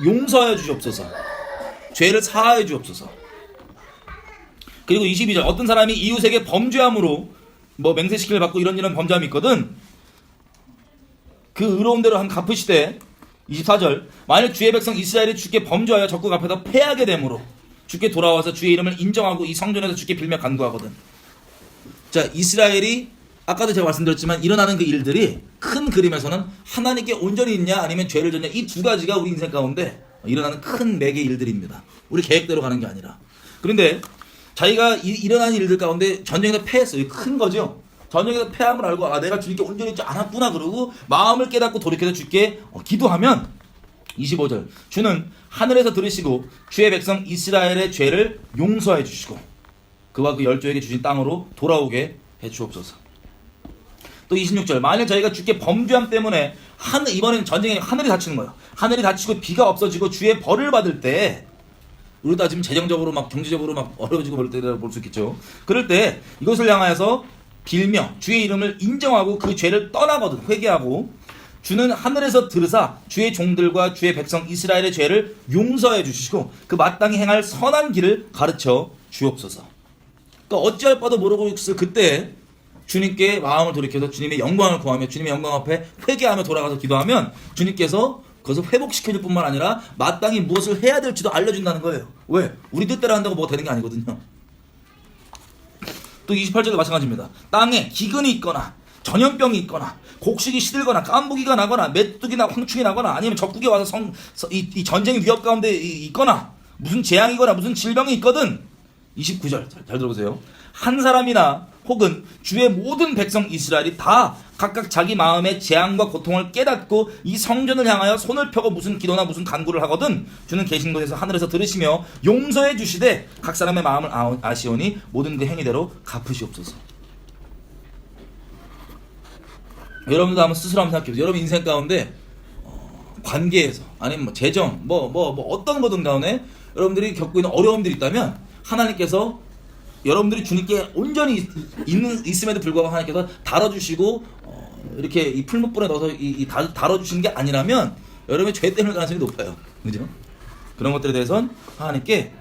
S1: 용서하여 주시옵소서. 죄를 사하여 주옵소서. 그리고 22절 어떤 사람이 이웃에게 범죄함으로 뭐 맹세시키를 받고 이런 범죄함이 있거든 그 의로운 대로 한 갚으시되 24절 만일 주의 백성 이스라엘이 주께 범죄하여 적국 앞에서 패하게 되므로 주께 돌아와서 주의 이름을 인정하고 이 성전에서 주께 빌며 간구하거든. 자, 이스라엘이 아까도 제가 말씀드렸지만 일어나는 그 일들이 큰 그림에서는 하나님께 온전히 있냐 아니면 죄를 졌냐 이 두 가지가 우리 인생 가운데 일어나는 큰 맥의 일들입니다. 우리 계획대로 가는 게 아니라. 그런데 자기가 일어나는 일들 가운데 전쟁에서 패했어요. 큰 거죠. 전쟁에서 패함을 알고 내가 주님께 온전히 있지 않았구나 그러고 마음을 깨닫고 돌이켜서 주께 기도하면 25절 주는 하늘에서 들으시고 주의 백성 이스라엘의 죄를 용서해 주시고 그와 그 열조에게 주신 땅으로 돌아오게 해 주옵소서. 또 26절 만일 저희가 주께 범죄함 때문에 이번에는 전쟁에 하늘이 닫히는 거예요. 하늘이 닫히고 비가 없어지고 주의 벌을 받을 때 우리도 지금 재정적으로 막 경제적으로 막 어려워지고 그럴 때라고 볼 수 있겠죠. 그럴 때 이것을 향하여서 빌며 주의 이름을 인정하고 그 죄를 떠나거든 회개하고 주는 하늘에서 들으사 주의 종들과 주의 백성 이스라엘의 죄를 용서해 주시고 그 마땅히 행할 선한 길을 가르쳐 주옵소서. 그러니까 어찌할 바도 모르고 있을 그때 주님께 마음을 돌이켜서 주님의 영광을 구하며 주님의 영광 앞에 회개하며 돌아가서 기도하면 주님께서 그것을 회복시켜줄 뿐만 아니라 마땅히 무엇을 해야 될지도 알려준다는 거예요. 왜? 우리 뜻대로 한다고 뭐가 되는 게 아니거든요. 또 28절도 마찬가지입니다. 땅에 기근이 있거나 전염병이 있거나 곡식이 시들거나 깐부기가 나거나 메뚜기나 황충이 나거나 아니면 적국에 와서 이 전쟁의 위협 가운데 있거나 무슨 재앙이거나 무슨 질병이 있거든 29절 잘 들어보세요. 한 사람이나 혹은 주의 모든 백성 이스라엘이 다 각각 자기 마음의 재앙과 고통을 깨닫고 이 성전을 향하여 손을 펴고 무슨 기도나 무슨 간구를 하거든 주는 계신 곳에서 하늘에서 들으시며 용서해 주시되 각 사람의 마음을 아시오니 모든 그 행위대로 갚으시옵소서. 여러분도 한번 스스로 한번 생각해보세요. 여러분 인생 가운데 관계에서 아니면 뭐 재정 뭐 어떤 거든 가운데 여러분들이 겪고 있는 어려움들이 있다면 하나님께서 여러분들이 주님께 온전히 있음에도 불구하고 하나님께서 다뤄주시고 이렇게 이 풀무불에 넣어서 다뤄주시는 게 아니라면 여러분의 죄 때문일 가능성이 높아요. 그죠? 그런 것들에 대해서는 하나님께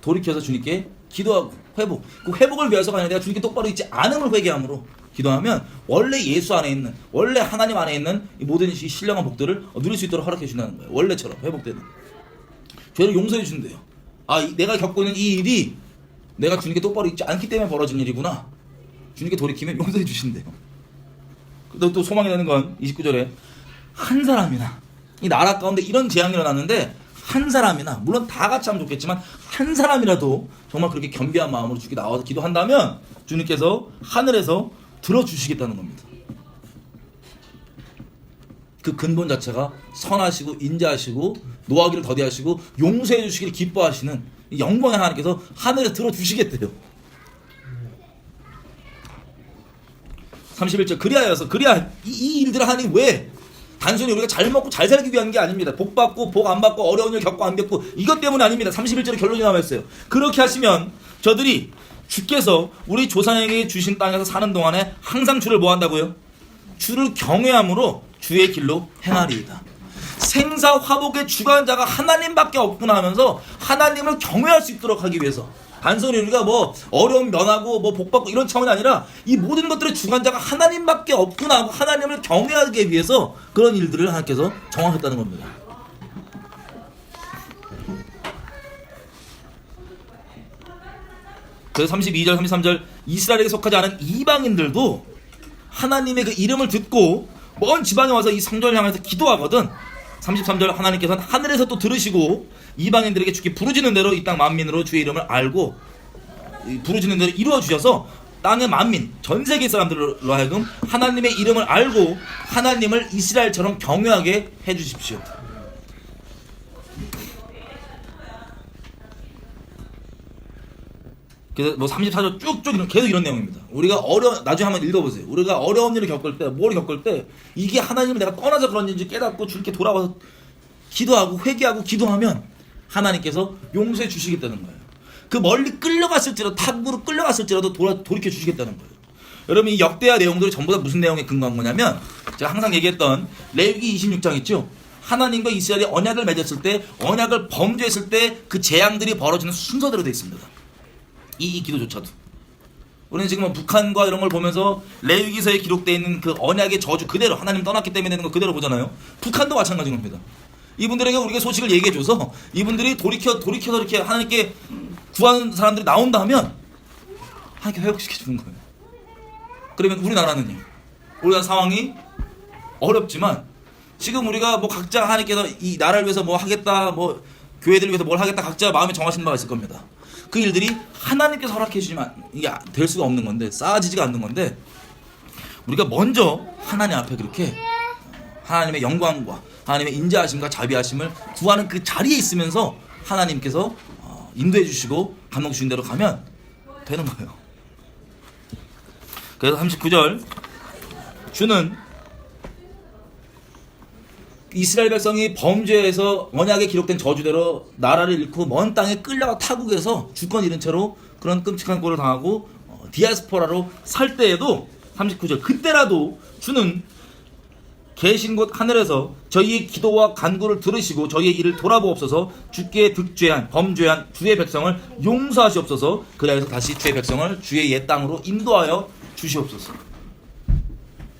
S1: 돌이켜서 주님께 기도하고 회복. 그 회복을 위해서가 아니라 내가 주님께 똑바로 있지 않음을 회개함으로 기도하면 원래 예수 안에 있는 원래 하나님 안에 있는 이 모든 이 신령한 복들을 누릴 수 있도록 허락해 주신다는 거예요. 원래처럼 회복되는. 죄를 용서해 주신대요. 내가 겪고 있는 이 일이 내가 주님께 똑바로 있지 않기 때문에 벌어진 일이구나. 주님께 돌이키면 용서해 주신대요. 또 소망이 되는 건 29절에 한 사람이나 이 나라 가운데 이런 재앙이 일어났는데 한 사람이나 물론 다 같이 하면 좋겠지만 한 사람이라도 정말 그렇게 겸비한 마음으로 주께 나와서 기도한다면 주님께서 하늘에서 들어주시겠다는 겁니다. 그 근본 자체가 선하시고 인자하시고 노하기를 더디하시고 용서해 주시기를 기뻐하시는 영광의 하나님께서 하늘에 들어주시겠대요. 31절 그리하여 이 일들을 하니 왜? 단순히 우리가 잘 먹고 잘 살기 위한 게 아닙니다. 복 받고 복 안 받고 어려운 일 겪고 안 겪고 이것 때문이 아닙니다. 31절에 결론이 남아있어요. 그렇게 하시면 저들이 주께서 우리 조상에게 주신 땅에서 사는 동안에 항상 주를 뭐 한다고요? 주를 경외함으로 주의 길로 행하리이다. 생사 화복의 주관자가 하나님밖에 없구나 하면서 하나님을 경외할 수 있도록 하기 위해서, 단순히 우리가 뭐 어려움 면하고 뭐 복받고 이런 차원이 아니라 이 모든 것들의 주관자가 하나님밖에 없구나 하고 하나님을 경외하기 위해서 그런 일들을 하나님께서 정하셨다는 겁니다. 그래서 32절 33절 이스라엘에게 속하지 않은 이방인들도 하나님의 그 이름을 듣고 먼 지방에 와서 이 성전을 향해서 기도하거든. 33절 하나님께서는 하늘에서 또 들으시고 이방인들에게 주께 부르짖는 대로 이 땅 만민으로 주의 이름을 알고 부르짖는 대로 이루어 주셔서 땅의 만민 전 세계 사람들로 하여금 하나님의 이름을 알고 하나님을 이스라엘처럼 경외하게 해 주십시오. 그래서 뭐 34절 쭉쭉 계속 이런 내용입니다. 우리가 나중에 한번 읽어보세요. 우리가 어려운 일을 겪을 때, 뭘 겪을 때 이게 하나님을 내가 떠나서 그런 일인지 깨닫고 주님께 돌아와서 기도하고 회개하고 기도하면 하나님께서 용서해 주시겠다는 거예요. 그 멀리 끌려갔을지라도 탑으로 끌려갔을지라도 돌이켜 주시겠다는 거예요. 여러분 이 역대하 내용들이 전부 다 무슨 내용에 근거한 거냐면 제가 항상 얘기했던 레위기 26장 있죠. 하나님과 이스라엘이 언약을 맺었을 때 언약을 범죄했을 때 그 재앙들이 벌어지는 순서대로 되어 있습니다. 이 기도조차도 우리는 지금 뭐 북한과 이런 걸 보면서 레위기서에 기록되어 있는 그 언약의 저주 그대로 하나님 떠났기 때문에 되는 거 그대로 보잖아요. 북한도 마찬가지인 겁니다. 이분들에게 우리가 소식을 얘기해줘서 이분들이 돌이켜서 이렇게 하나님께 구하는 사람들이 나온다 하면 하나님께 회복시켜주는 거예요. 그러면 우리나라는요, 우리나라 상황이 어렵지만 지금 우리가 뭐 각자 하나님께서 이 나라를 위해서 뭐 하겠다, 뭐 교회들을 위해서 뭘 하겠다 각자 마음에 정하신 바가 있을 겁니다. 그 일들이 하나님께서 허락해 주시면 이게 될 수가 없는 건데, 쌓아지지가 않는 건데, 우리가 먼저 하나님 앞에 그렇게 하나님의 영광과 하나님의 인자하심과 자비하심을 구하는 그 자리에 있으면서 하나님께서 인도해 주시고 감동 주신 대로 가면 되는 거예요. 그래서 39절 주는 이스라엘 백성이 범죄해서 언약에 기록된 저주대로 나라를 잃고 먼 땅에 끌려가 타국에서 주권 잃은 채로 그런 끔찍한 꼴을 당하고 디아스포라로 살 때에도 39절 그때라도 주는 계신 곳 하늘에서 저희의 기도와 간구를 들으시고 저희의 일을 돌아보옵소서. 주께 득죄한 범죄한 주의 백성을 용서하시옵소서. 그리하여서 다시 주의 백성을 주의 옛 땅으로 인도하여 주시옵소서.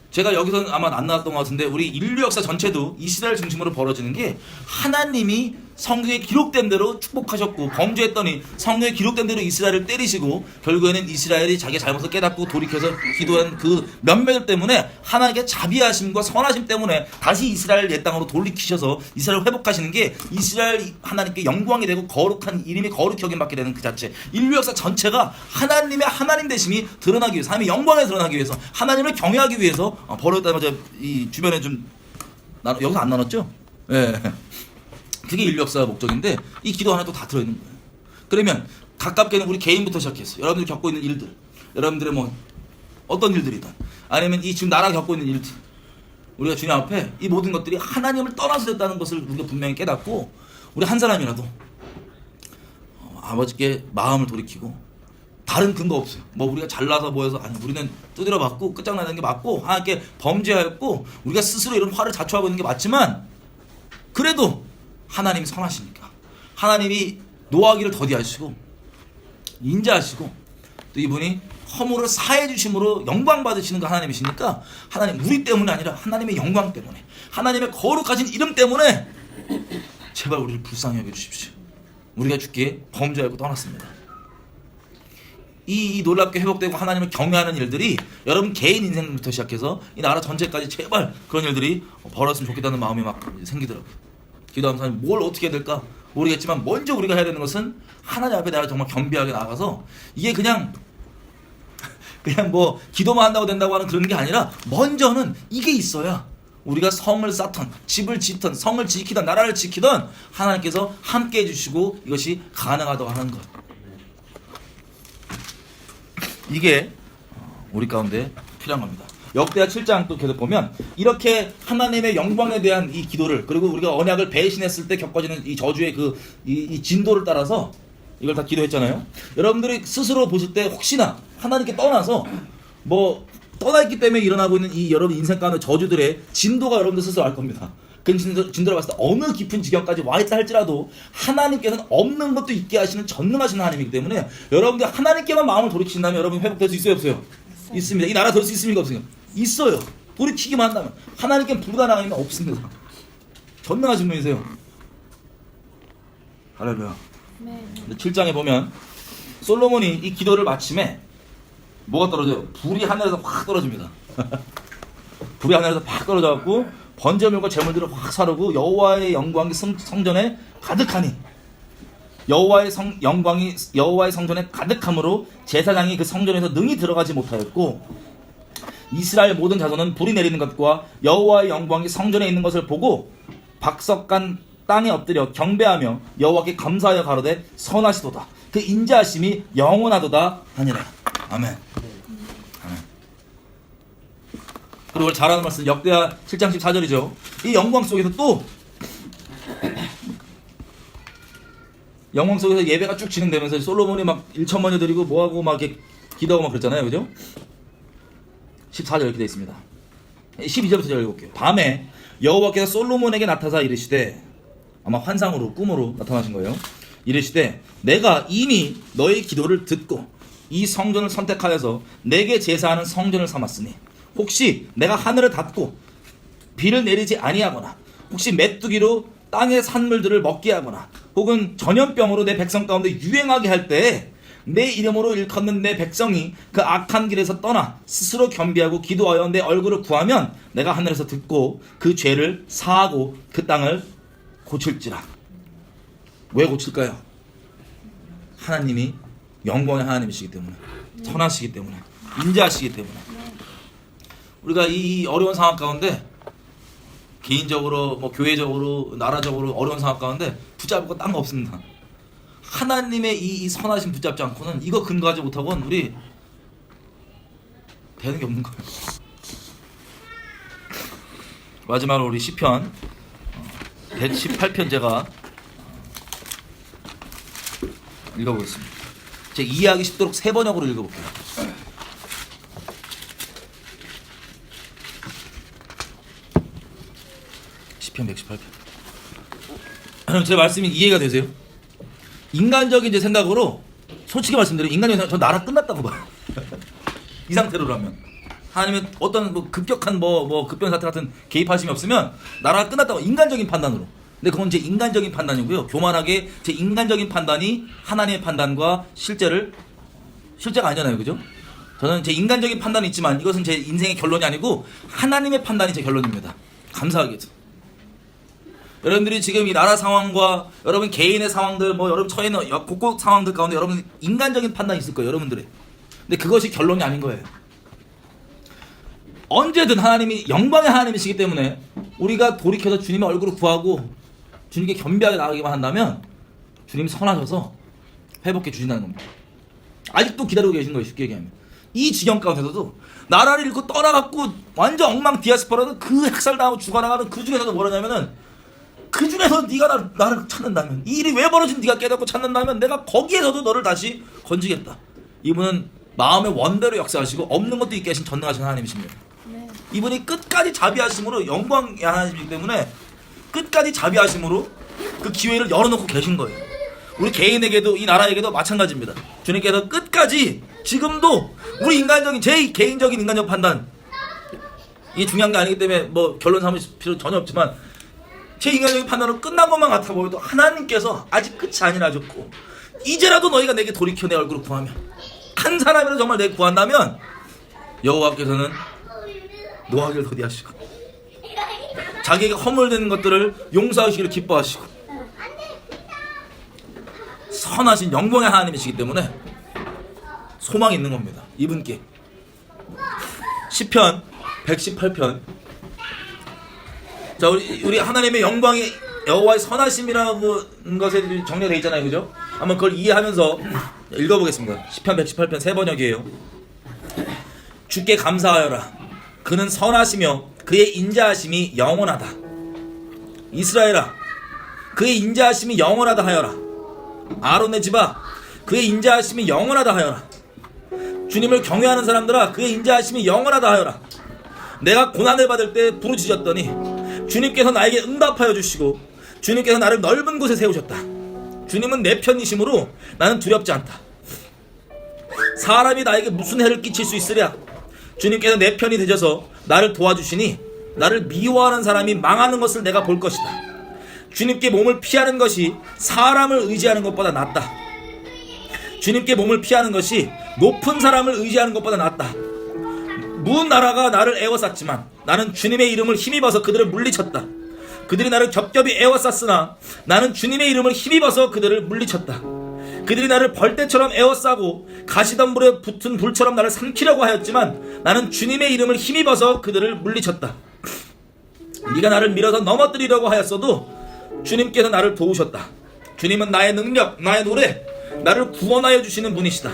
S1: 제가 여기서는 아마 안 나왔던 것 같은데 우리 인류 역사 전체도 이스라엘 중심으로 벌어지는 게 하나님이 성경에 기록된 대로 축복하셨고 범죄했더니 성경에 기록된 대로 이스라엘을 때리시고 결국에는 이스라엘이 자기 잘못을 깨닫고 돌이켜서 기도한 그 면매들 때문에 하나님께 자비하심과 선하심 때문에 다시 이스라엘 옛 땅으로 돌리키셔서 이스라엘을 회복하시는 게 이스라엘 하나님께 영광이 되고 거룩한 이름이 거룩히 여김받게 되는 그 자체. 인류 역사 전체가 하나님의 하나님 되심이 드러나기 위해서, 하나님의 영광에 드러나기 위해서, 하나님을 경외하기 위해서 벌어졌다면 이 주변에 좀 여기서 안 나눴죠? 예. 그게 인류 역사 목적인데 이 기도 안에 또 다 들어있는 거예요. 그러면 가깝게는 우리 개인부터 시작해서 여러분들이 겪고 있는 일들, 여러분들의 뭐 어떤 일들이든 아니면 이 지금 나라가 겪고 있는 일들, 우리가 주님 앞에 이 모든 것들이 하나님을 떠나서 됐다는 것을 우리가 분명히 깨닫고 우리 한 사람이라도 아버지께 마음을 돌이키고 다른 근거 없어요. 뭐 우리가 잘나서 모여서 아니 우리는 두드려 맞고 끝장나는 게 맞고 하나님께 범죄하였고 우리가 스스로 이런 화를 자초하고 있는 게 맞지만 그래도 하나님이 선하시니까 하나님이 노하기를 더디하시고 인자하시고 또 이분이 허물을 사해 주심으로 영광 받으시는 거 하나님이시니까 하나님 우리 때문이 아니라 하나님의 영광 때문에 하나님의 거룩하신 이름 때문에 제발 우리를 불쌍히 여겨 주십시오. 우리가 주께 범죄하고 떠났습니다. 이 놀랍게 회복되고 하나님을 경외하는 일들이 여러분 개인 인생부터 시작해서 이 나라 전체까지 제발 그런 일들이 벌어졌으면 좋겠다는 마음이 막 생기더라고요. 기도하면서 뭘 어떻게 해야 될까 모르겠지만 먼저 우리가 해야 되는 것은 하나님 앞에 내가 정말 겸비하게 나가서 이게 그냥 뭐 기도만 한다고 된다고 하는 그런 게 아니라 먼저는 이게 있어야 우리가 성을 쌓던 집을 짓던 성을 지키던 나라를 지키던 하나님께서 함께 해주시고 이것이 가능하다고 하는 것. 이게 우리 가운데 필요한 겁니다. 역대하 7장 또 계속 보면 이렇게 하나님의 영광에 대한 이 기도를 그리고 우리가 언약을 배신했을 때 겪어지는 이 저주의 이 진도를 따라서 이걸 다 기도했잖아요. 여러분들이 스스로 보실 때 혹시나 하나님께 떠나서 뭐 떠나 있기 때문에 일어나고 있는 이 여러분 인생 가운데 저주들의 진도가 여러분들 스스로 알 겁니다. 그 진들어 봤을 때 어느 깊은 지경까지 와 있다 할지라도 하나님께서는 없는 것도 있게 하시는 전능하신 하나님이기 때문에 여러분들 하나님께만 마음을 돌이키신다면 여러분 회복될 수 있어요 없어요? 있습니다. 이 나라 될 수 있습니까 없습니까? 있어요. 돌이키기만 한다면. 하나님께는 불가능한 없습니다. 전능하신 분이세요. 할렐루야.
S2: 네.
S1: 7장에 보면 솔로몬이 이 기도를 마침에 뭐가 떨어져요? 불이 하늘에서 확 떨어집니다. 불이 하늘에서 확 떨어져갖고 번제물과 제물들을 확 사르고 여호와의 영광이 성전에 가득하니 여호와의 성전에 가득함으로 제사장이 그 성전에서 능히 들어가지 못하였고 이스라엘 모든 자손은 불이 내리는 것과 여호와의 영광이 성전에 있는 것을 보고 박석간 땅에 엎드려 경배하며 여호와께 감사하여 가로되 선하시도다. 그 인자하심이 영원하도다 하니라. 아멘. 아멘. 그리고 오늘 잘하는 말씀 역대하 7장 14절이죠. 이 영광 속에서 또 영광 속에서 예배가 쭉 진행되면서 솔로몬이 막 1천만여 드리고 뭐하고 막 이렇게 기도하고 막 그랬잖아요. 그죠? 14절 이렇게 되어 있습니다. 12절부터 제가 읽어볼게요. 밤에 여호와께서 솔로몬에게 나타나사 이르시되, 아마 환상으로 꿈으로 나타나신 거예요. 이르시되 내가 이미 너의 기도를 듣고 이 성전을 선택하여서 내게 제사하는 성전을 삼았으니 혹시 내가 하늘을 닫고 비를 내리지 아니하거나 혹시 메뚜기로 땅의 산물들을 먹게 하거나 혹은 전염병으로 내 백성 가운데 유행하게 할 때에 내 이름으로 일컫는 내 백성이 그 악한 길에서 떠나 스스로 겸비하고 기도하여 내 얼굴을 구하면 내가 하늘에서 듣고 그 죄를 사하고 그 땅을 고칠지라. 왜 고칠까요? 하나님이 영광의 하나님이시기 때문에, 선하시기 때문에, 인자하시기 때문에. 우리가 이 어려운 상황 가운데 개인적으로 뭐 교회적으로 나라적으로 어려운 상황 가운데 붙잡을 거 딴 거 없습니다. 하나님의 이 선하심 붙잡지 않고는 이거 근거하지 못하고는 우리 되는 게 없는 거예요. 마지막으로 우리 시편 118편 제가 읽어보겠습니다. 제가 이해하기 쉽도록 세 번역으로 읽어볼게요. 시편 118편. 제 말씀이 이해가 되세요? 인간적인 이제 생각으로 솔직히 말씀드리면 인간적인 생각, 저 나라 끝났다고 봐요. 이 상태로라면 하나님의 어떤 뭐 급격한 뭐 급변 사태 같은 개입하심이 없으면 나라가 끝났다고, 인간적인 판단으로. 근데 그건 제 인간적인 판단이고요. 교만하게 제 인간적인 판단이 하나님의 판단과 실제가 아니잖아요, 그죠? 저는 제 인간적인 판단이 있지만 이것은 제 인생의 결론이 아니고 하나님의 판단이 제 결론입니다. 감사하게도. 여러분들이 지금 이 나라 상황과 여러분 개인의 상황들, 뭐 여러분 처해 있는 곳곳 상황들 가운데 여러분 인간적인 판단이 있을 거예요, 여러분들의. 근데 그것이 결론이 아닌 거예요. 언제든 하나님이 영광의 하나님이시기 때문에 우리가 돌이켜서 주님의 얼굴을 구하고 주님께 겸비하게 나가기만 한다면 주님이 선하셔서 회복해 주신다는 겁니다. 아직도 기다리고 계신 거예요, 쉽게 얘기하면. 이 지경 가운데서도 나라를 잃고 떠나갖고 완전 엉망 디아스포라도 그 학살당하고 죽어나가는 그 중에서도 뭐라냐면은, 그 중에서 네가 나를 찾는다면, 이 일이 왜 벌어진 네가 깨닫고 찾는다면 내가 거기에서도 너를 다시 건지겠다. 이분은 마음의 원대로 역사하시고 없는 것도 있게 하신 전능하신 하나님이십니다.
S2: 네.
S1: 이분이 끝까지 자비하심으로 영광의 하나님이기 때문에 끝까지 자비하심으로 그 기회를 열어놓고 계신 거예요. 우리 개인에게도 이 나라에게도 마찬가지입니다. 주님께서 끝까지 지금도 우리 인간적인, 제 개인적인 인간적 판단, 이게 중요한 게 아니기 때문에 뭐 결론 삼으실 필요 전혀 없지만 제 인간적인 판단으로 끝난 것만 같아 보여도 하나님께서 아직 끝이 아니라졌고 이제라도 너희가 내게 돌이켜 내 얼굴을 구하면, 한 사람이라도 정말 내게 구한다면 여호와께서는 노하기를 더디하시고 자기에게 허물되는 것들을 용서하시기를 기뻐하시고 선하신 영광의 하나님이시기 때문에 소망이 있는 겁니다. 이분께. 시편 118편. 자, 우리 하나님의 영광이 여호와의 선하심이라는 것에 정리되어 있잖아요, 그죠? 한번 그걸 이해하면서 읽어보겠습니다. 시편 118편 세 번역이에요. 주께 감사하여라. 그는 선하시며 그의 인자하심이 영원하다. 이스라엘아, 그의 인자하심이 영원하다 하여라. 아론의 집아, 그의 인자하심이 영원하다 하여라. 주님을 경외하는 사람들아, 그의 인자하심이 영원하다 하여라. 내가 고난을 받을 때 부르짖었더니 주님께서 나에게 응답하여 주시고 주님께서 나를 넓은 곳에 세우셨다. 주님은 내 편이심으로 나는 두렵지 않다. 사람이 나에게 무슨 해를 끼칠 수 있으랴. 주님께서 내 편이 되셔서 나를 도와주시니 나를 미워하는 사람이 망하는 것을 내가 볼 것이다. 주님께 몸을 피하는 것이 사람을 의지하는 것보다 낫다. 주님께 몸을 피하는 것이 높은 사람을 의지하는 것보다 낫다. 문 나라가 나를 애워쌌지만 나는 주님의 이름을 힘입어서 그들을 물리쳤다. 그들이 나를 겹겹이 애워쌌으나 나는 주님의 이름을 힘입어서 그들을 물리쳤다. 그들이 나를 벌떼처럼 애워싸고 가시덤불에 붙은 불처럼 나를 삼키려고 하였지만 나는 주님의 이름을 힘입어서 그들을 물리쳤다. 네가 나를 밀어서 넘어뜨리려고 하였어도 주님께서 나를 도우셨다. 주님은 나의 능력, 나의 노래, 나를 구원하여 주시는 분이시다.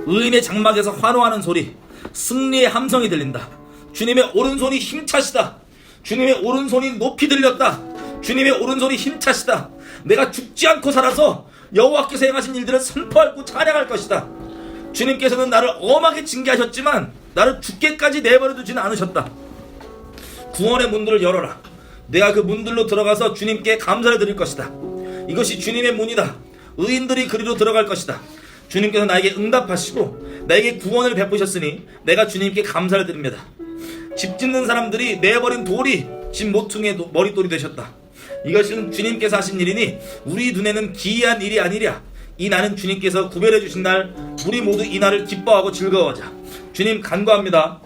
S1: 의인의 장막에서 환호하는 소리, 승리의 함성이 들린다. 주님의 오른손이 힘차시다. 주님의 오른손이 높이 들렸다. 주님의 오른손이 힘차시다. 내가 죽지 않고 살아서 여호와께서 행하신 일들을 선포하고 찬양할 것이다. 주님께서는 나를 엄하게 징계하셨지만 나를 죽게까지 내버려 두지는 않으셨다. 구원의 문들을 열어라. 내가 그 문들로 들어가서 주님께 감사를 드릴 것이다. 이것이 주님의 문이다. 의인들이 그리로 들어갈 것이다. 주님께서 나에게 응답하시고 나에게 구원을 베푸셨으니 내가 주님께 감사를 드립니다. 집 짓는 사람들이 내버린 돌이 집 모퉁이의 머릿돌이 되셨다. 이것은 주님께서 하신 일이니 우리 눈에는 기이한 일이 아니랴. 이 날은 주님께서 구별해 주신 날, 우리 모두 이 날을 기뻐하고 즐거워하자. 주님 간구합니다.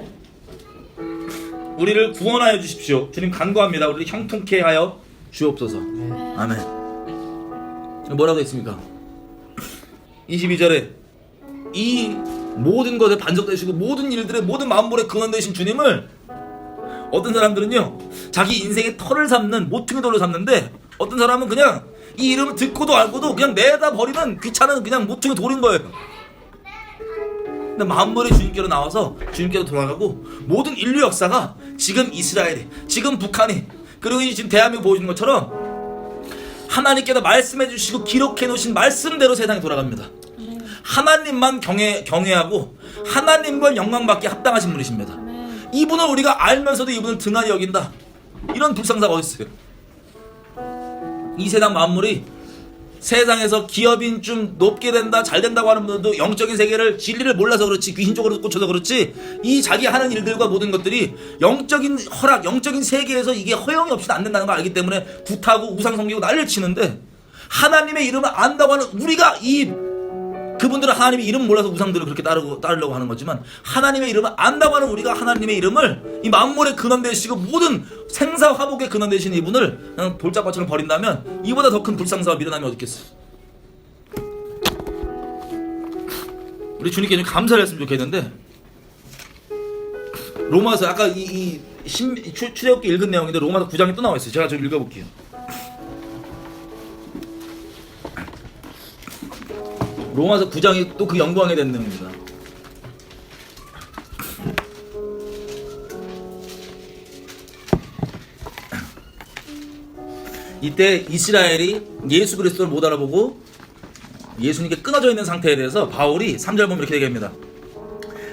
S1: 우리를 구원하여 주십시오. 주님 간구합니다. 우리를 형통케 하여 주옵소서. 아멘. 뭐라고 했습니까? 22절에 이 모든 것에 반석되시고 모든 일들의 모든 만물의 근원 되신 주님을 어떤 사람들은요 자기 인생의 털을 삼는 모퉁이 돌로 삼는데, 어떤 사람은 그냥 이 이름을 듣고도 알고도 그냥 내다 버리는 귀찮은 그냥 모퉁이 돌인 거예요. 근데 만물의 주님께로 나와서 주님께로 돌아가고 모든 인류 역사가 지금 이스라엘이, 지금 북한이, 그리고 지금 대한민국 보여주는 것처럼 하나님께서 말씀해 주시고 기록해 놓으신 말씀대로 세상이 돌아갑니다. 하나님만 경외하고 하나님과 영광받기 합당하신 분이십니다. 이분을 우리가 알면서도 이분을 등한히 여긴다. 이런 불상사가 어디 있어요? 이 세상 만물이 세상에서 기업인 좀 높게 된다, 잘 된다고 하는 분들도 영적인 세계를, 진리를 몰라서 그렇지, 귀신 쪽으로 꽂혀서 그렇지, 이 자기 하는 일들과 모든 것들이 영적인 허락, 영적인 세계에서 이게 허용이 없이는 안 된다는 걸 알기 때문에 굿하고 우상 섬기고 난리를 치는데, 하나님의 이름을 안다고 하는 우리가 그분들은 하나님의 이름 몰라서 우상들을 그렇게 따르려고 하는 거지만, 하나님의 이름을 안다고 하는 우리가 하나님의 이름을, 이 만물의 근원 되시고 모든 생사 화복의 근원 되신 이분을 그냥 돌짝밭처럼 버린다면 이보다 더 큰 불상사와 미련함이 어디 있겠어요? 우리 주님께 좀 감사를 했으면 좋겠는데, 로마서 아까 출애굽기 읽은 내용인데 로마서 9장에 또 나와 있어요. 제가 좀 읽어볼게요. 로마서 9장이 또 그 영광에 대한 내용입니다. 이때 이스라엘이 예수 그리스도를 못 알아보고 예수님께 끊어져 있는 상태에 대해서 바울이 3절 보면 이렇게 얘기합니다.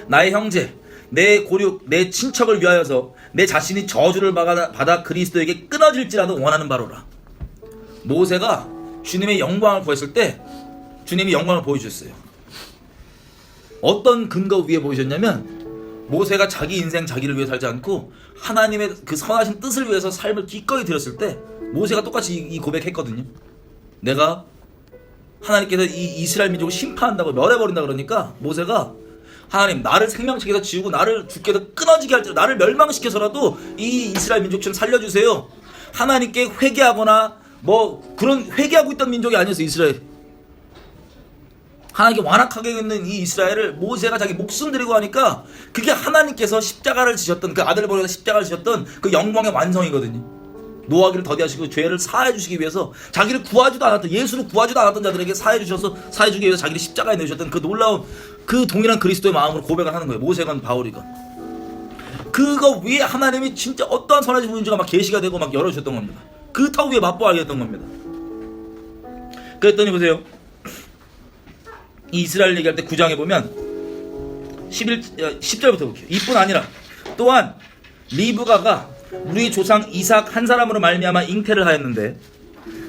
S1: 나의 형제, 내 고륙, 내 친척을 위하여서 내 자신이 저주를 받아 그리스도에게 끊어질지라도 원하는 바로라. 모세가 주님의 영광을 구했을 때 주님이 영광을 보여주셨어요. 어떤 근거 위에 보여주셨냐면, 모세가 자기 인생 자기를 위해 살지 않고 하나님의 그 선하신 뜻을 위해서 삶을 기꺼이 드렸을 때 모세가 똑같이 이 고백했거든요. 내가 하나님께서 이 이스라엘 민족을 심판한다고 멸해버린다 그러니까 모세가, 하나님 나를 생명책에서 지우고 나를 죽게 해서 끊어지게 할지라도 나를 멸망시켜서라도 이 이스라엘 민족 좀 살려주세요. 하나님께 회개하거나 뭐 그런 회개하고 있던 민족이 아니었어요. 이스라엘 하나님께 완악하게 있는 이 이스라엘을 모세가 자기 목숨 들이고 하니까 그게 하나님께서 십자가를 지셨던, 그 아들을 보내서 십자가를 지셨던 그 영광의 완성이거든요. 노하기를 더디하시고 죄를 사해 주시기 위해서 자기를 구하지도 않았던, 예수를 구하지도 않았던 자들에게 사해 주기 위해서 자기를 십자가에 내주셨던 그 놀라운, 그 동일한 그리스도의 마음으로 고백을 하는 거예요. 모세건 바울이건. 그거 위에 하나님이 진짜 어떠한 선하신 분인지가 막 계시가 되고 막 열어주셨던 겁니다. 그 터 위에 맛보게 했던 겁니다. 그랬더니 보세요. 이 이스라엘 얘기할 때 9장에 보면 10절부터 볼게요. 이뿐 아니라 또한 리브가가 우리 조상 이삭 한 사람으로 말미암아 잉태를 하였는데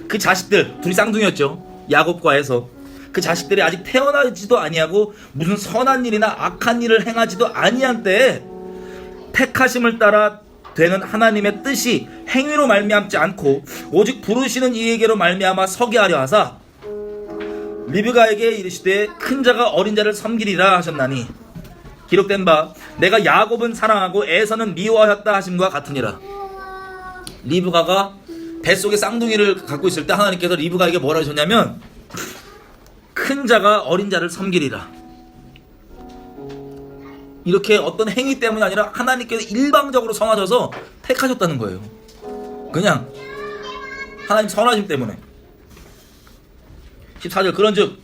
S1: 그 자식들 둘이 쌍둥이였죠. 야곱과 에서. 그 자식들이 아직 태어나지도 아니하고 무슨 선한 일이나 악한 일을 행하지도 아니한 때에 택하심을 따라 되는 하나님의 뜻이 행위로 말미암지 않고 오직 부르시는 이에게로 말미암아 서게 하려 하사 리브가에게 이르시되 큰 자가 어린 자를 섬기리라 하셨나니 기록된 바 내가 야곱은 사랑하고 에서는 미워하였다 하심과 같으니라. 리브가가 뱃속에 쌍둥이를 갖고 있을 때 하나님께서 리브가에게 뭐라 하셨냐면 큰 자가 어린 자를 섬기리라. 이렇게 어떤 행위 때문이 아니라 하나님께서 일방적으로 선하셔서 택하셨다는 거예요. 그냥 하나님 선하심 때문에. 14절 그런즉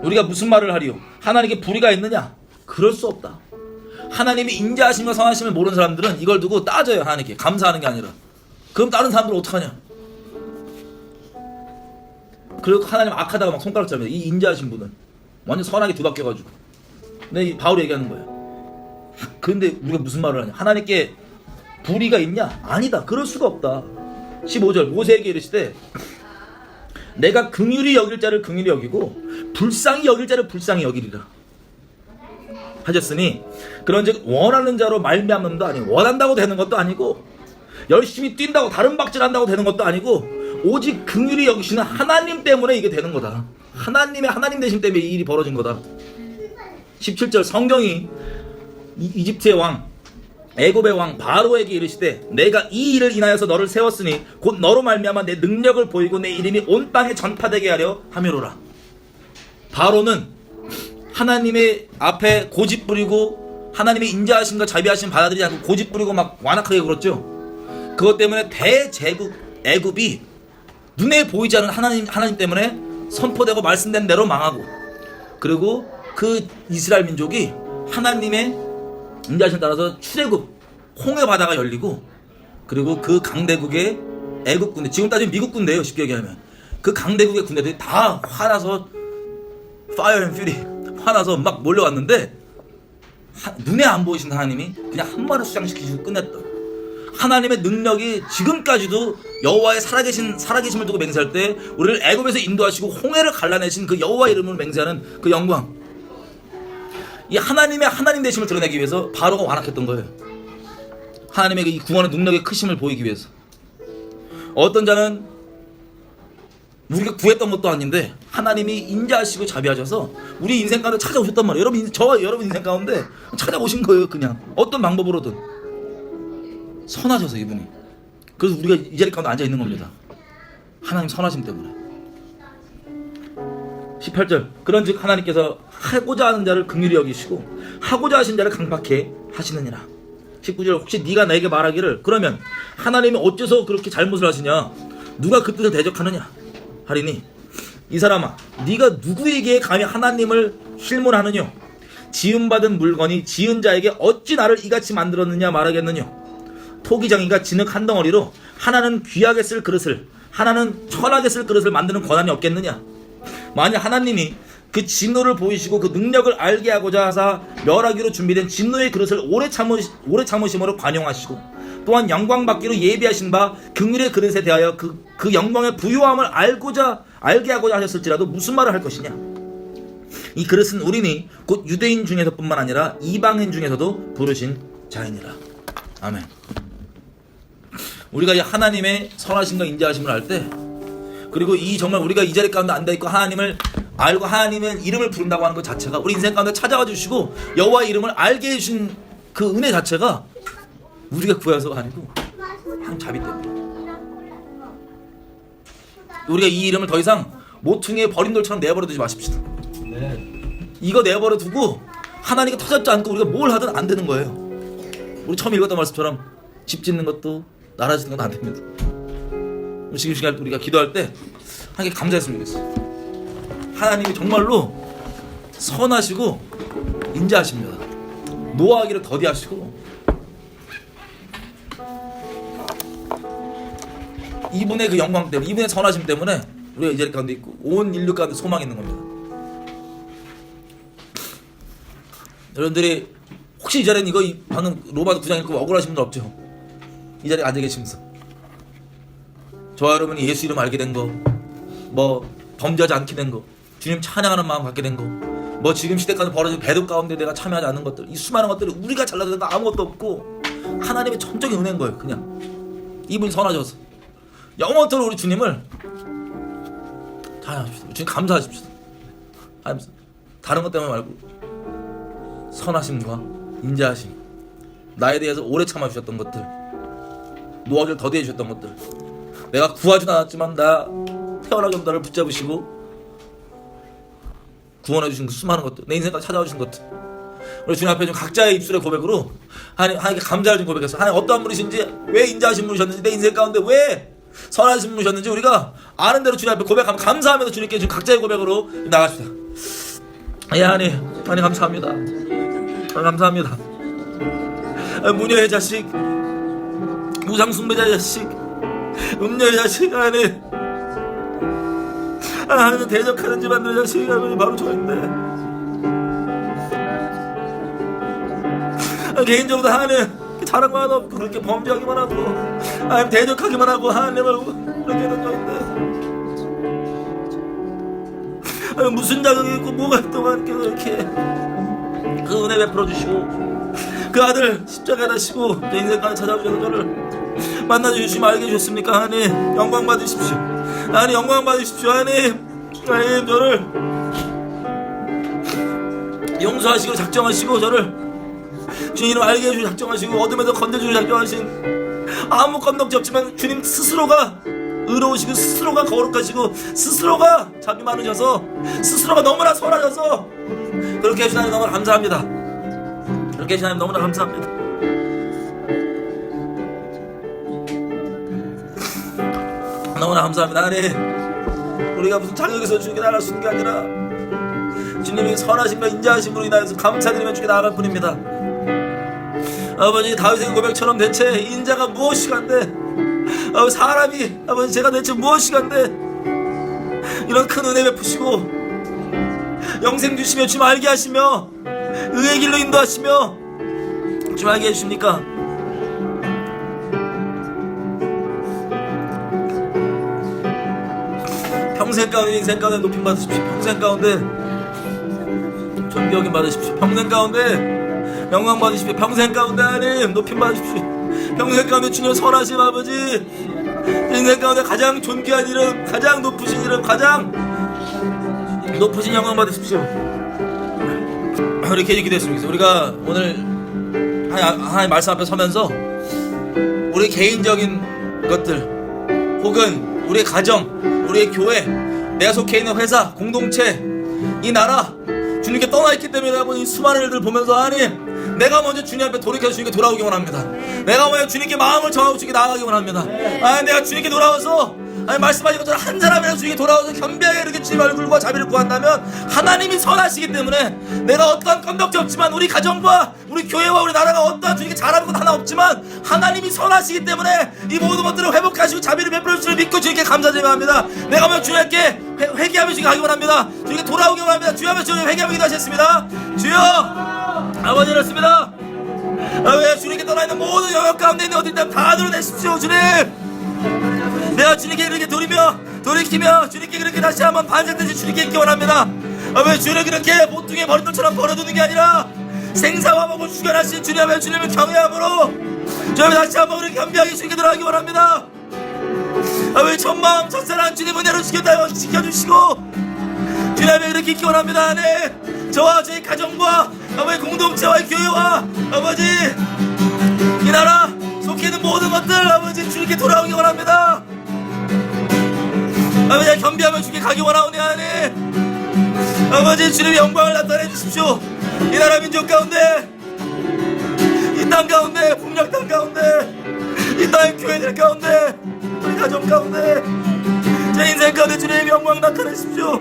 S1: 우리가 무슨 말을 하리요? 하나님께 불의가 있느냐? 그럴 수 없다. 하나님이 인자하심과 선하심을 모르는 사람들은 이걸 두고 따져요. 하나님께 감사하는 게 아니라. 그럼 다른 사람들은 어떡하냐? 그리고 하나님 악하다가 막 손가락 잡니다. 이 인자하신 분은 완전 선하게 뒤바뀌어가지고. 근데 바울이 얘기하는 거야. 그런데 우리가 무슨 말을 하냐? 하나님께 불의가 있냐? 아니다. 그럴 수가 없다. 15절 모세에게 이르시되 내가 긍휼히 여길 자를 긍휼히 여기고 불쌍히 여길 자를 불쌍히 여기리라 하셨으니 그런즉 원하는 자로 말미암는 것도 아니고 원한다고 되는 것도 아니고 열심히 뛴다고 다른 박질한다고 되는 것도 아니고 오직 긍휼히 여기시는 하나님 때문에 이게 되는 거다. 하나님의 하나님 되심 때문에 이 일이 벌어진 거다. 17절 성경이 이집트의 왕 애굽의 왕 바로에게 이르시되 내가 이 일을 인하여서 너를 세웠으니 곧 너로 말미암아 내 능력을 보이고 내 이름이 온 땅에 전파되게 하려 함이로라. 바로는 하나님의 앞에 고집 부리고 하나님의 인자하심과 자비하심 받아들이지 않고 고집 부리고 막 완악하게 굴었죠. 그것 때문에 대제국 애굽이 눈에 보이지 않는 하나님 때문에 선포되고 말씀된 대로 망하고 그리고 그 이스라엘 민족이 하나님의 인자하심에 따라서 출애굽 홍해 바다가 열리고 그리고 그 강대국의 애굽 군대 지금 따지면 미국 군대예요. 쉽게 얘기하면 그 강대국의 군대들이 다 화나서 파이어 앤 퓨리 화나서 막 몰려왔는데 눈에 안 보이신 하나님이 그냥 한 번에 수장시키시고 끝냈다. 하나님의 능력이 지금까지도 여호와의 살아계심을 두고 맹세할 때 우리를 애굽에서 인도하시고 홍해를 갈라내신 그 여호와 이름으로 맹세하는 그 영광, 이 하나님의 하나님 되심을 드러내기 위해서 바로가 완악했던 거예요. 하나님의 이 구원의 능력의 크심을 보이기 위해서. 어떤 자는 우리가 구했던 것도 아닌데 하나님이 인자하시고 자비하셔서 우리 인생 가운데 찾아오셨단 말이에요. 저와 여러분 인생 가운데 찾아오신 거예요. 그냥 어떤 방법으로든 선하셔서 이분이. 그래서 우리가 이 자리 가운데 앉아있는 겁니다. 하나님 선하심 때문에. 18절 그런즉 하나님께서 하고자 하는 자를 긍휼히 여기시고 하고자 하신 자를 강팍해 하시느니라. 19절 혹시 네가 나에게 말하기를 그러면 하나님이 어째서 그렇게 잘못을 하시냐? 누가 그 뜻을 대적하느냐? 하리니 이 사람아 네가 누구에게 감히 하나님을 실문하느냐? 지음받은 물건이 지은 자에게 어찌 나를 이같이 만들었느냐 말하겠느냐? 토기장이가 진흙 한 덩어리로 하나는 귀하게 쓸 그릇을 하나는 천하게 쓸 그릇을 만드는 권한이 없겠느냐? 만약 하나님이 그 진노를 보이시고 그 능력을 알게 하고자 하사 멸하기로 준비된 진노의 그릇을 오래 참으심으로 관용하시고 또한 영광 받기로 예비하신 바 긍휼의 그릇에 대하여 그 영광의 부요함을 알게 하고자 하셨을지라도 무슨 말을 할 것이냐? 이 그릇은 우리니 곧 유대인 중에서뿐만 아니라 이방인 중에서도 부르신 자이니라. 아멘. 우리가 이 하나님의 선하심과 인자하심을 알 때 그리고 이 정말 우리가 이 자리 가운데 앉아있고 하나님을 알고 하나님의 이름을 부른다고 하는 것 자체가 우리 인생 가운데 찾아와 주시고 여호와의 이름을 알게 해주신 그 은혜 자체가 우리가 구해서가 아니고 하나님 자비 때문에. 우리가 이 이름을 더 이상 모퉁이에 버린 돌처럼 내버려 두지 마십시다. 이거 내버려 두고 하나님께 터잡지 않고 우리가 뭘 하든 안 되는 거예요. 우리 처음 읽었던 말씀처럼 집 짓는 것도 나라 짓는 것도 안 됩니다. 지금 시간 우리가 기도할 때 하나님께 감사했으면 좋겠어요. 하나님이 정말로 선하시고 인자하십니다. 노하기를 더디하시고 이분의 그 영광 때문에 이분의 선하심 때문에 우리가 이 자리 가운데 있고 온 인류 가운데 소망이 있는 겁니다. 여러분들이 혹시 이 자리는 이거 방금 로마서 9장 읽고 억울하신 분들 없죠? 이 자리에 앉아 계시면서 저와 여러분이 예수 이름 알게 된 거, 뭐 범죄하지 않게 된 거, 주님 찬양하는 마음 갖게 된 거, 뭐 지금 시대까지 벌어진 배도 가운데 내가 참여하지 않는 것들, 이 수많은 것들이 우리가 잘나서 된 거 아무것도 없고 하나님의 전적인 은혜인 거예요. 그냥 이분이 선하셔서 영원토록 우리 주님을 찬양합시다. 주님 감사하십시오. 다른 것 때문에 말고 선하심과 인자하심, 나에 대해서 오래 참아주셨던 것들, 노하기를 더디해 주셨던 것들, 내가 구하지도 않았지만 나 태어나기 전에 나를 붙잡으시고 구원해 주신 그 수많은 것들, 내 인생까지 찾아와 주신 것들, 우리 주님 앞에 좀 각자의 입술의 고백으로 하나님께 감사를 좀 고백해서 하나님 어떠한 분이신지, 왜 인자하신 분이셨는지, 내 인생 가운데 왜 선하신 분이셨는지 우리가 아는 대로 주님 앞에 고백하면 감사하면서 주님께 지금 각자의 고백으로 나갑시다. 하나님 감사합니다. 감사합니다. 무녀의 자식, 우상숭배자의 자식, 음녀의 자식, 하나님 대적하는 집안들의 자식, 바로 저인데 개인적으로 하나님 자랑만 하도 없고 그렇게 범죄하기만 하고 하나님 대적하기만 하고 하나님을 그렇게 하는 저인데 무슨 자격이 있고 뭐가 있다고 이렇게 그 은혜 베풀어 주시고 그 아들 십자가에 다시고 내 인생까지 찾아오셔서 저를 만나주시면 알게 해주셨습니까? 하나님 영광 받으십시오. 하나님 영광 받으십시오. 하나님 저를 용서하시고 작정하시고 저를 주님 이름 알게 해주시고 작정하시고 어둠에서 건져주시고 작정하신 아무 건덕지 없지만 주님 스스로가 의로우시고 스스로가 거룩하시고 스스로가 자비 많으셔서 스스로가 너무나 선하셔서 그렇게 해주신 하나님 너무나 감사합니다. 그렇게 해주신 하나님 너무나 감사합니다. 너무나 감사합니다. 하나님 우리가 무슨 자격에서 주님께 나아갈 수 있는 게 아니라 주님이 선하심과 인자하심으로 인하여서 감사드리며 주께 나아갈 뿐입니다. 아버지 다윗의 고백처럼 대체 인자가 무엇이간데 사람이 아버지 제가 대체 무엇이간데 이런 큰 은혜 베푸시고 영생 주시며 주님 알게 하시며 의의 길로 인도하시며 주님 알게 해주십니까? 평생 가운데 인생 가운데 높임 받으십시오. 평생 가운데 존경임 받으십시오. 평생 가운데 영광 받으십시오. 평생 가운데 하나님 높임 받으십시오. 평생 가운데 주님 선하신 아버지 인생 가운데 가장 존귀한 이름, 가장 높으신 이름, 가장 높으신 영광 받으십시오. 이렇게 기도했으면 좋겠어요. 우리가 오늘 하나님 말씀 앞에 서면서 우리 개인적인 것들 혹은 우리의 가정, 우리의 교회, 내가 속해 있는 회사, 공동체, 이 나라 주님께 떠나 있기 때문에 여러분 이 수많은 일들을 보면서 하나님 내가 먼저 주님 앞에 돌이켜 주님께 돌아오기 원합니다. 내가 먼저 주님께 마음을 정하고 주님께 나아가기 원합니다. 내가 주님께 돌아와서 말씀하신 것처럼 한 사람이라도 주님께 돌아와서 겸비하게 이렇게 주님 얼굴과 자비를 구한다면 하나님이 선하시기 때문에 내가 어떠한 건덕지 없지만 우리 가정과 우리 교회와 우리 나라가 어떠한 주님께 잘하는 것 하나 없지만 하나님이 선하시기 때문에 이 모든 것들을 회복하시고 자비를 베풀어 주시를 믿고 주님께 감사드리며 합니다. 내가 먼저 주님께 회개하며 주님께 가기 원합니다. 주님께 돌아오기 원합니다. 주여 하며 주님 회개하며 기도하셨습니다. 주여 아버지 이렇습니다. 왜 주님께 떠나있는 모든 영역 가운데 있는 어딘가 다 드러내십시오. 주님 내가 주님께 이렇게 돌이키며 주님께 그렇게 다시 한번 반짝듯이 주님께 있기 원합니다. 왜 주를 그렇게 보통의 버림돌처럼 버려두는 게 아니라 생사와 먹을 주견하신 주님 앞에 주님을 경외함으로 주님 다시 한번 그렇게 겸비하게 주님께 들어가기 원합니다. 왜 천마음 천사랑 주님 은혜로 지켜주시고 주님 앞에 그렇게 있기 원합니다. 네. 저와 저희 가정과 아버지 공동체와 교회와 아버지 이 나라 속해 있는 모든 것들 아버지 주님께 돌아오기 원합니다. 아버지 겸비하며 주님께 가기 원하오니 하니 아버지 주님의 영광을 나타내 주십시오. 이 나라 민족 가운데 이 땅 가운데 북녘 땅 가운데 이 땅의 교회들 가운데 우리 가정 가운데 제 인생 가운데 주님의 영광 나타내십시오.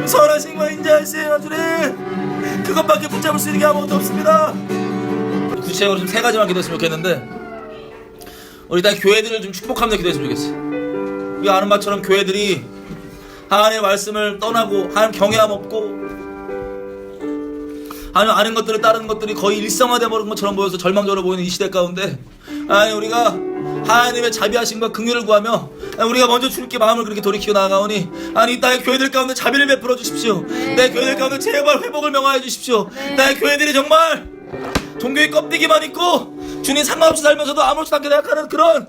S1: 선하신 과 인자하시오. 주님 그것밖에 붙잡을 수 있는 게 아무것도 없습니다. 구체적으로 좀 세 가지만 기도했으면 좋겠는데 우리 다 교회들을 좀 축복하면서 기도했으면 좋겠어요. 우리가 아는 바처럼 교회들이 하나님의 말씀을 떠나고 하나님 경외함 없고 아니면 아는 것들을 따르는 것들이 거의 일상화되어 버린 것처럼 보여서 절망적으로 보이는 이 시대 가운데 아니 우리가 하나님의 자비하심과 긍휼을 구하며 우리가 먼저 주님께 마음을 그렇게 돌이키고 나아가오니 아니 이 땅의 교회들 가운데 자비를 베풀어 주십시오. 내 교회들 가운데 제발 회복을 명하여 주십시오. 나의 교회들이 정말 종교의 껍데기만 입고 주님 상관없이 살면서도 아무렇지도 않게 생각하는 그런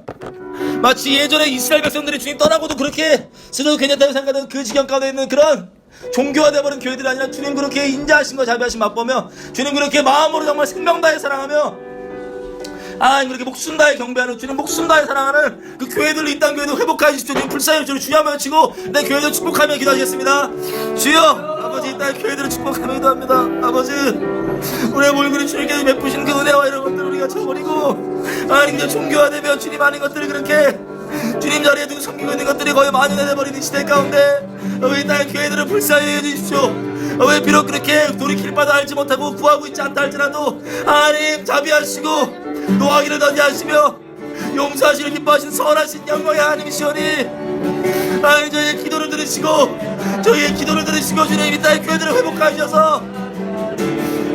S1: 마치 예전에 이스라엘 백성들이 주님 떠나고도 그렇게 쓰러도 괜찮다고 생각하는 그 지경 가운데 있는 그런 종교화되어버린 교회들이 아니라 주님 그렇게 인자하심과 자비하심 맛보며 주님 그렇게 마음으로 정말 생명 다해 사랑하며 하나님 그렇게 목숨 다해 경배하는 주님 목숨 다해 사랑하는 그 교회들을 이 땅 교회들 회복하여 주십시오. 주님 불쌍히 주님 주여 한번 치고 내 교회들 축복하며 기도하시겠습니다. 주여 아버지 이 땅의 교회들을 축복하며 기도합니다. 아버지 우리의 모임들이 주님께서 베푸신 그 은혜와 이런 것들을 우리가 쳐버리고 하나님 그냥 종교화되며 주님 아닌 것들이 그렇게 주님 자리에 두고 섬기고 있는 것들이 거의 만연해버리는 시대 가운데 이 땅의 교회들을 불쌍히 해주십시오. 왜 비록 그렇게 돌이킬 바도 알지 못하고 구하고 있지 않다 할지라도 하나님 자비하시고 노하기를 더디하시며 용서하시는 기뻐하신 선하신 영광의 하나님이시오니 하나님 저희의 기도를 들으시고 주님 이 땅의 교회들을 회복하셔서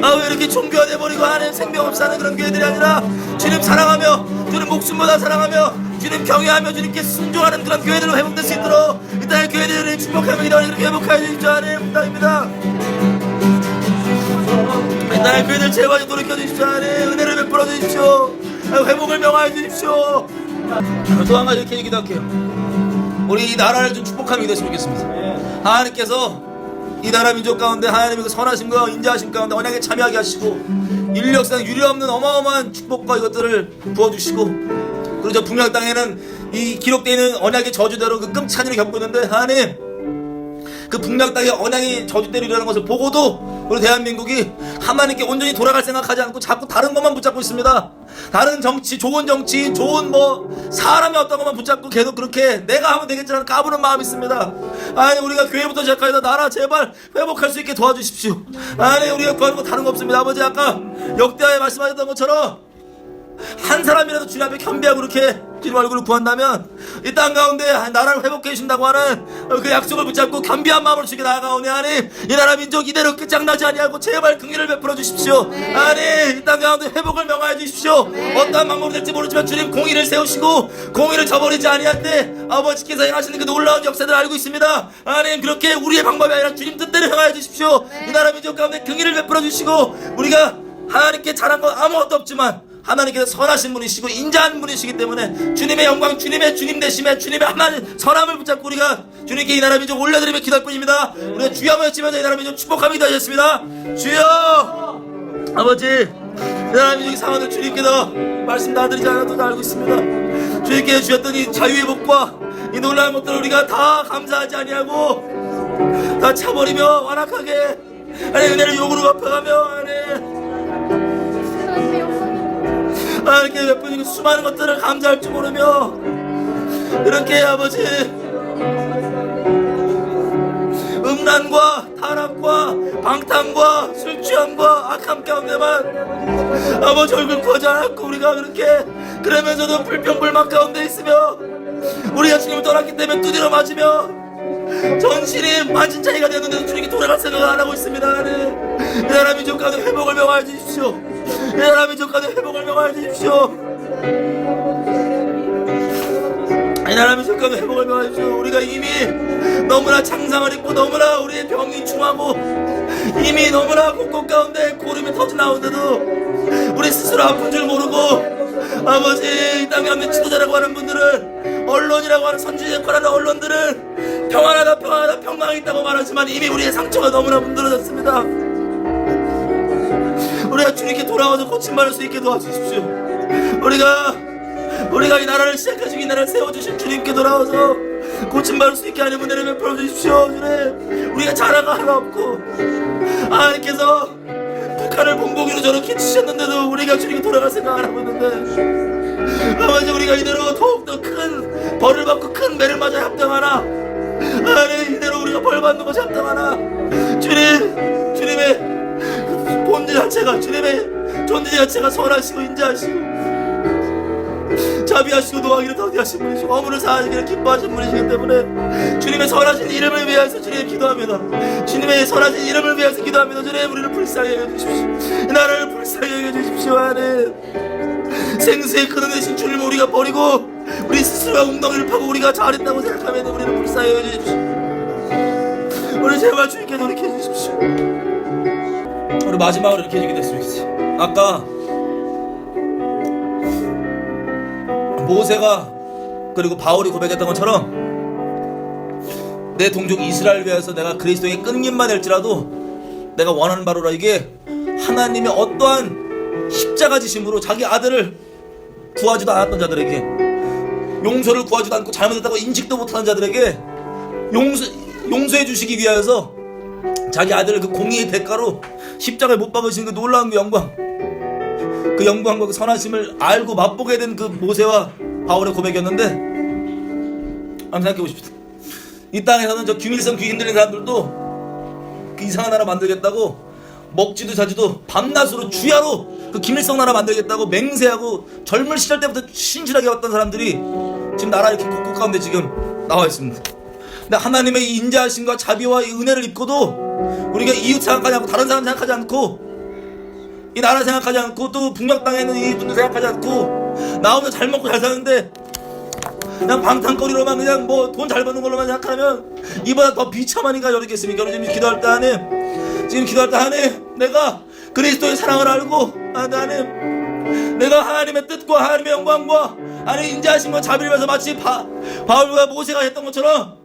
S1: 왜 이렇게 종교화돼버리고 하나님 생명 없이 사는 그런 교회들이 아니라 주님 사랑하며 주님 목숨보다 사랑하며 주님 경외하며 주님께 순종하는 그런 교회들로 회복될 수 있도록 이 땅의 교회들을 축복하며 기도하는 그렇게 회복하여 주십시오. 하나님 부탁입니다. 이 땅의 교회들 제발 돌이켜 주십시오. 하나님 은혜를 베풀어 주십시오. 회복을 명하여 주십시오. 또 한 가지 이렇게 기도할게요. 우리 이 나라를 좀 축복하며 기도했으면 좋겠습니다. 하나님께서 이 나라 민족 가운데 하나님의 그 선하심과 인자하심 가운데 언약에 참여하게 하시고 인력상 유례없는 어마어마한 축복과 이것들을 부어주시고 그리고 저 북녘 땅에는 이 기록되어 있는 언약의 저주대로 그 끔찍한 일을 겪고 있는데 하나님 그 북녘 땅의 언약이 저주대로 일어나는 것을 보고도 우리 대한민국이 하나님께 온전히 돌아갈 생각하지 않고 자꾸 다른 것만 붙잡고 있습니다. 다른 정치, 좋은 정치인, 좋은 사람이 어떤 것만 붙잡고 계속 그렇게 내가 하면 되겠지라는 까부는 마음이 있습니다. 아니 우리가 교회부터 시작해서 나라 제발 회복할 수 있게 도와주십시오. 아니 우리가 구하는 거 다른 거 없습니다. 아버지 아까 역대하에 말씀하셨던 것처럼 한 사람이라도 주님 앞에 겸비하고 그렇게 주님 얼굴을 구한다면 이 땅 가운데 나라를 회복해 주신다고 하는 그 약속을 붙잡고 겸비한 마음으로 주께 나아가오니 하나님 이 나라 민족 이대로 끝장나지 아니하고 제발 긍휼을 베풀어 주십시오. 하나님 이 땅 가운데 회복을 명하여 주십시오. 어떠한 방법이 될지 모르지만 주님 공의를 세우시고 공의를 저버리지 아니할 때 아버지께서 행하시는 그 놀라운 역사들을 알고 있습니다. 하나님 그렇게 우리의 방법이 아니라 주님 뜻대로 행하여 주십시오. 이 나라 민족 가운데 긍휼을 베풀어 주시고 우리가 하나님께 잘한 건 아무것도 없지만 하나님께서 선하신 분이시고 인자한 분이시기 때문에 주님의 영광 주님의 주님 되심에 주님의 하나님 선함을 붙잡고 우리가 주님께 이 나라 민족 올려드리며 기도할 뿐입니다. 우리가 주여 한번 외치면서 이 나라 민족 축복하며 기도하셨습니다. 주여 아버지 이 나라 민족의 상황을 주님께서 말씀 다 드리지 않아도 다 알고 있습니다. 주님께서 주셨던 이 자유의 복과 이 놀라운 것들을 우리가 다 감사하지 아니하고 다 차버리며 완악하게 하나님 은혜를 욕으로 갚아가며 이렇게 베푸는 수많은 것들을 감사할 줄 모르며 이렇게 아버지 음란과 타락과 방탕과 술취함과 악함 가운데만 아버지 얼굴 구하지 않았고 우리가 그렇게 그러면서도 불평불만 가운데 있으며 우리가 주님을 떠났기 때문에 두드려 맞으며 전신이 만신창이가 되었는데도 주님께 돌아갈 생각을 안 하고 있습니다. 이 나라 민족 가운데 회복을 명하여 주십시오. 이 나라 민족 가운데 회복을 명하여 주십시오. 이 나라 민족 가운데 회복을 명하여 주십시오. 우리가 이미 너무나 창상을 입고 너무나 우리의 병이 중하고 이미 너무나 곳곳 가운데 고름이 터져 나오는데도 우리 스스로 아픈 줄 모르고 아버지 이 땅에 없는 지도자라고 하는 분들은 언론이라고 하는 선지자 역할하는 언론들은 평안하다 평강이 있다고 말하지만 이미 우리의 상처가 너무나 문드러졌습니다. 우리가 주님께 돌아와서 고침받을 수 있게 도와주십시오. 우리가 이 나라를 시작하시고 이 나라를 세워주신 주님께 돌아와서 고침받을 수 있게 하는 은혜를 베풀어 주십시오. 주님 우리가 잘한 거 하나 없고 하나님께서 북한을 본보기로 저렇게 치셨는데도 우리가 주님께 돌아갈 생각 안 하고 있는데 아버지 우리가 이대로 더욱더 큰 벌을 받고 큰 매를 맞아 합당하나 하나님 이대로 우리가 벌 받는 것이 합당하나 주님의 본질 자체가 주님의 존재 자체가 선하시고 인자하시고 자비하시고 노하기를 더디하신 분이시고 허물을 사하시기를 기뻐하신 분이시기 때문에 주님의 선하신 이름을 위하여서 주님 기도합니다. 주님의 선하신 이름을 위하여서 기도합니다. 주님 우리를 불쌍히 여겨주십시오. 나라를 불쌍히 여겨주십시오. 하나님 생수의 근원 되신 주님을 우리가 버리고 우리 스스로가 웅덩이를 파고 우리가 잘했다고 생각하면 우리를 불쌍히 여겨주십시오. 우리 제발 주님께 돌이켜 주십시오. 우리 마지막으로 이렇게 얘기 됐으면 좋겠어요. 아까 모세가 그리고 바울이 고백했던 것처럼 내 동족 이스라엘 위해서 내가 그리스도의 끊김만 할지라도 내가 원하는 바로라. 이게 하나님의 어떠한 십자가 지심으로 자기 아들을 구하지도 않았던 자들에게, 용서를 구하지도 않고 잘못했다고 인식도 못하는 자들에게 용서해 주시기 위하여서 자기 아들을 그 공의의 대가로 십자가에 못 박으신 그 놀라운 그 영광, 그 영광과 그 선하심을 알고 맛보게 된 그 모세와 바울의 고백이었는데, 한번 생각해 보십시오. 이 땅에서는 저 김일성 귀 흔들린 사람들도 그 이상한 나라 만들겠다고 먹지도 자지도 밤낮으로 주야로 그 김일성 나라 만들겠다고 맹세하고 젊은 시절 때부터 신실하게 왔던 사람들이 지금 나라 이렇게 곳곳 가운데 지금 나와 있습니다. 근데 하나님의 이 인자하심과 자비와 이 은혜를 입고도 우리가 이웃 생각하지 않고 다른 사람 생각하지 않고 이 나라 생각하지 않고 또 북녘 땅에 있는 이 분들 생각하지 않고 나 혼자 잘 먹고 잘 사는데 그냥 방탕거리로만 그냥 뭐 돈 잘 버는 걸로만 생각하면 이보다 더 비참한 인간이 어디 있겠습니까? 지금 기도할 때 하나님 내가 그리스도의 사랑을 알고 하나님 내가 하나님의 뜻과 하나님의 영광과 하나님의 인자하심과 자비를 위해서 마치 바울과 모세가 했던 것처럼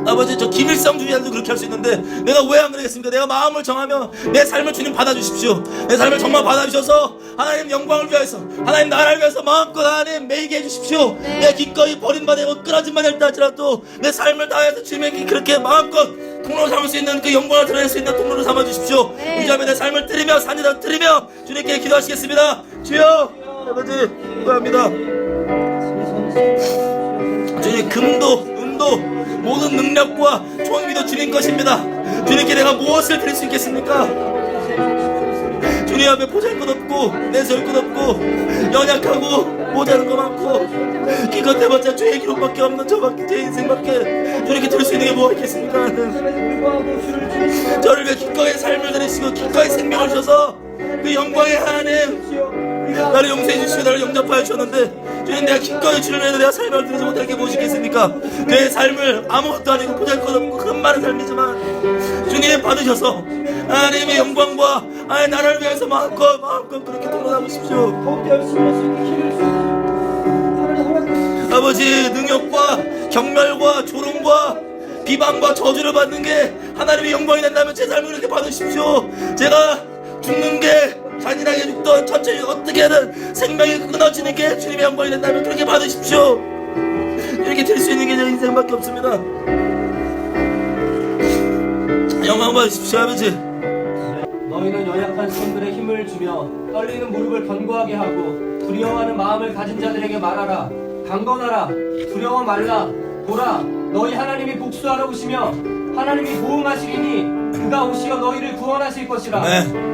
S1: 아버지 저 김일성주의자도 그렇게 할 수 있는데 내가 왜 안 그러겠습니까? 내가 마음을 정하면 내 삶을 주님 받아주십시오. 내 삶을 정말 받아주셔서 하나님 영광을 위해서 하나님 나라를 위해서 마음껏 하나님 매이게 해주십시오.
S2: 네.
S1: 내 기꺼이 버림받고 끊어진만 할다 할지라도 내 삶을 다해서 주님에게 그렇게 마음껏 통로로 삼을 수 있는 그 영광을 드러낼 수 있는 통로로 삼아주십시오.
S2: 네.
S1: 우리 자매 내 삶을 드리며 산이라 드리며 주님께 기도하시겠습니다. 주여 아버지 기도합니다. 주님 금도 은도 모든 능력과 존귀도 주님 것입니다. 주님께 내가 무엇을 드릴 수 있겠습니까? 주님 앞에 보잘 것 없고 내세울 것 없고 연약하고 모자란 거 많고 기껏 해봤자 죄의 기록밖에 없는 저밖에 제 인생밖에 주님께 드릴 수 있는 게 뭐가 있겠습니까? 저를 위해 기꺼이 삶을 드리시고 기꺼이 생명을 주셔서 그 영광의 하나님 나를 용서해 주시고 나를 영접하여 주셨는데 주님 내가 기꺼이 주를 위해서 내가 삶을 드리지 못할 게 무엇이겠습니까? 내 삶을 아무것도 아니고 보잘것없고 큰 많은 삶이지만 주님 받으셔서 하나님의 영광과 하나님 나라를 위해서 마음껏 그렇게 돌아가보십시오. 아버지 능욕과 경멸과 조롱과 비방과 저주를 받는 게 하나님의 영광이 된다면 제 삶을 그렇게 받으십시오. 제가 죽는 게 잔인하게 죽던 천천히 어떻게든 생명이 끊어지는 게 주님의 영광이 된다면 그렇게 받으십시오. 이렇게 될 수 있는 게 제 인생밖에 없습니다. 영광 받으십시오 아버지.
S3: 너희는 연약한 손들의 힘을 주며 떨리는 무릎을 견고하게 하고 두려워하는 마음을 가진 자들에게 말하라. 강건하라. 두려워 말라. 보라 너희 하나님이 복수하러 오시며 하나님이 보응하시리니 그가 오시어 너희를 구원하실 것이라.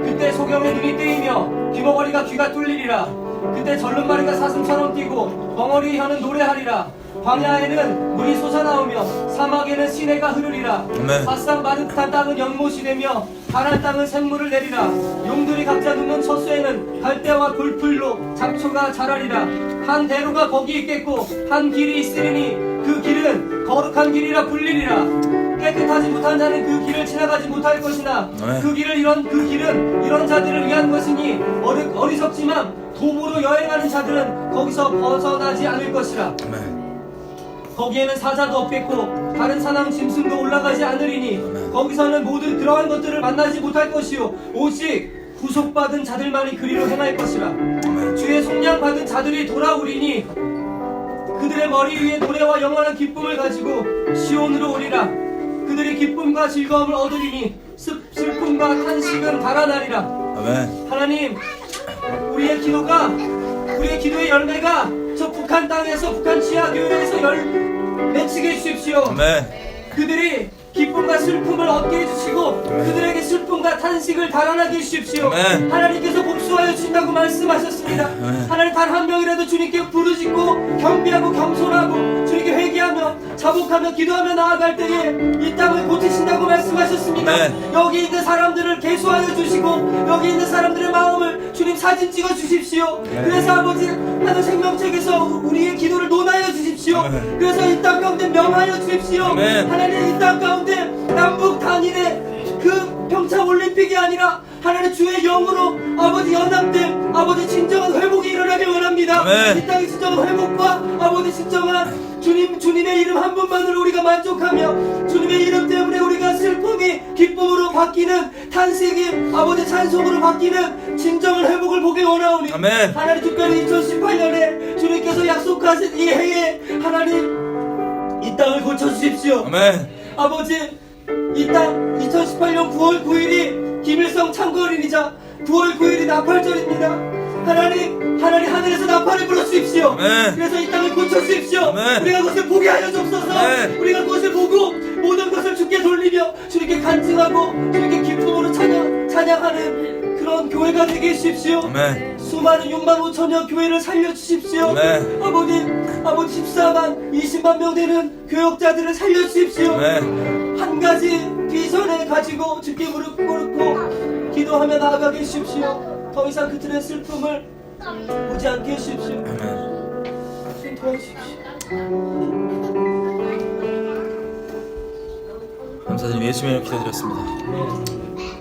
S3: 그때 소경의 눈이 뜨이며 귀머거리가 귀가 뚫리리라. 그때 절름마리가 사슴처럼 뛰고 벙어리의 혀는 노래하리라. 광야에는 물이 솟아나오며 사막에는 시내가 흐르리라. 바산 마르탄 땅은 연못이 되며 가나안 땅은 샘물을 내리라. 용들이 각자 눕는 처소에는 갈대와 굴풀로 잡초가 자라리라. 한 대로가 거기 있겠고 한 길이 있으리니 그 길은 거룩한 길이라 불리리라. 깨끗하지 못한 자는 그 길을 지나가지 못할 것이나 그 길은 이런 자들을 위한 것이니 어리석지만 도보로 여행하는 자들은 거기서 벗어나지 않을 것이라. 거기에는 사자도 없겠고 다른 사나운 짐승도 올라가지 않으리니 거기서는 모든 그러한 것들을 만나지 못할 것이요 오직 구속받은 자들만이 그리로 행할 것이라. 주의 속량 받은 자들이 돌아오리니 그들의 머리 위에 노래와 영원한 기쁨을 가지고 시온으로 오리라. 그들이 기쁨과 즐거움을 얻으리니 슬픔과 탄식은 달아나리라. 하나님 우리의 기도의 열매가 저 북한 땅에서 북한 지하교회에서 맺히게 해주십시오. 그들이 기쁨과 슬픔을 얻게 해주시고 그들에게 슬픔과 탄식을 달아나게 해주십시오. 하나님께서 복수하여 주신다고 말씀하셨습니다. 하나님 단 한 명이라도 주님께 부르짖고 경비하고 겸손하고 주님께 회개하며 자복하며 기도하며 나아갈 때에 이 땅을 고치신다고 말씀하셨습니다.
S1: 아멘.
S3: 여기 있는 사람들을 계수하여 주시고 여기 있는 사람들의 마음을 주님 사진 찍어 주십시오. 그래서 아버지 하늘 생명책에서 우리의 기도를 논하여 주십시오.
S1: 아멘.
S3: 그래서 이 땅 가운데 명하여 주십시오.
S1: 아멘.
S3: 하나님 이 땅 가운데 남북 단일의 그 평창 올림픽이 아니라 하나님 주의 영으로 아버지 연합된 아버지 진정한 회복이 일어나길 원합니다.
S1: 아멘.
S3: 이 땅의 진정한 회복과 아버지 진정한 주님의 이름 한 분만으로 우리가 만족하며 주님의 이름 때문에 우리가 슬픔이 기쁨으로 바뀌는 탄식이 아버지 찬송으로 바뀌는 진정한 회복을 보기 원하오니
S1: 아멘.
S3: 하나님 특별히 2018년에 주님께서 약속하신 이 해에 하나님 이 땅을 고쳐주십시오.
S1: 아멘.
S3: 아버지 이 땅 2018년 9월 9일이 김일성 창거일이자 9월 9일이 나팔절입니다. 하나님 하늘에서 나팔을 불어주십시오.
S1: 아멘.
S3: 그래서 이 땅을 고쳐주십시오.
S1: 아멘.
S3: 우리가 그것을 보게 하여 주옵소서.
S1: 아멘.
S3: 우리가 그것을 보고 모든 것을 주께 돌리며 주님께 간증하고 주님께 기쁨으로 찬양하는 그런 교회가 되게 해주십시오.
S1: 아멘.
S3: 수많은 6만 5천여 교회를 살려주십시오.
S1: 아멘.
S3: 아버지 14만 20만 명 되는 교역자들을 살려주십시오.
S1: 아멘.
S3: 한 가지 비전을 가지고 주께 무릎 꿇고 기도하며 나아가게 해주십시오. 더 이상 그들의 슬픔을 보지 않게 해주십시오.
S1: 아멘.
S3: 도와주십시오.
S1: 감사드리며 예수님의 이름으로 기도드렸습니다.
S3: 네.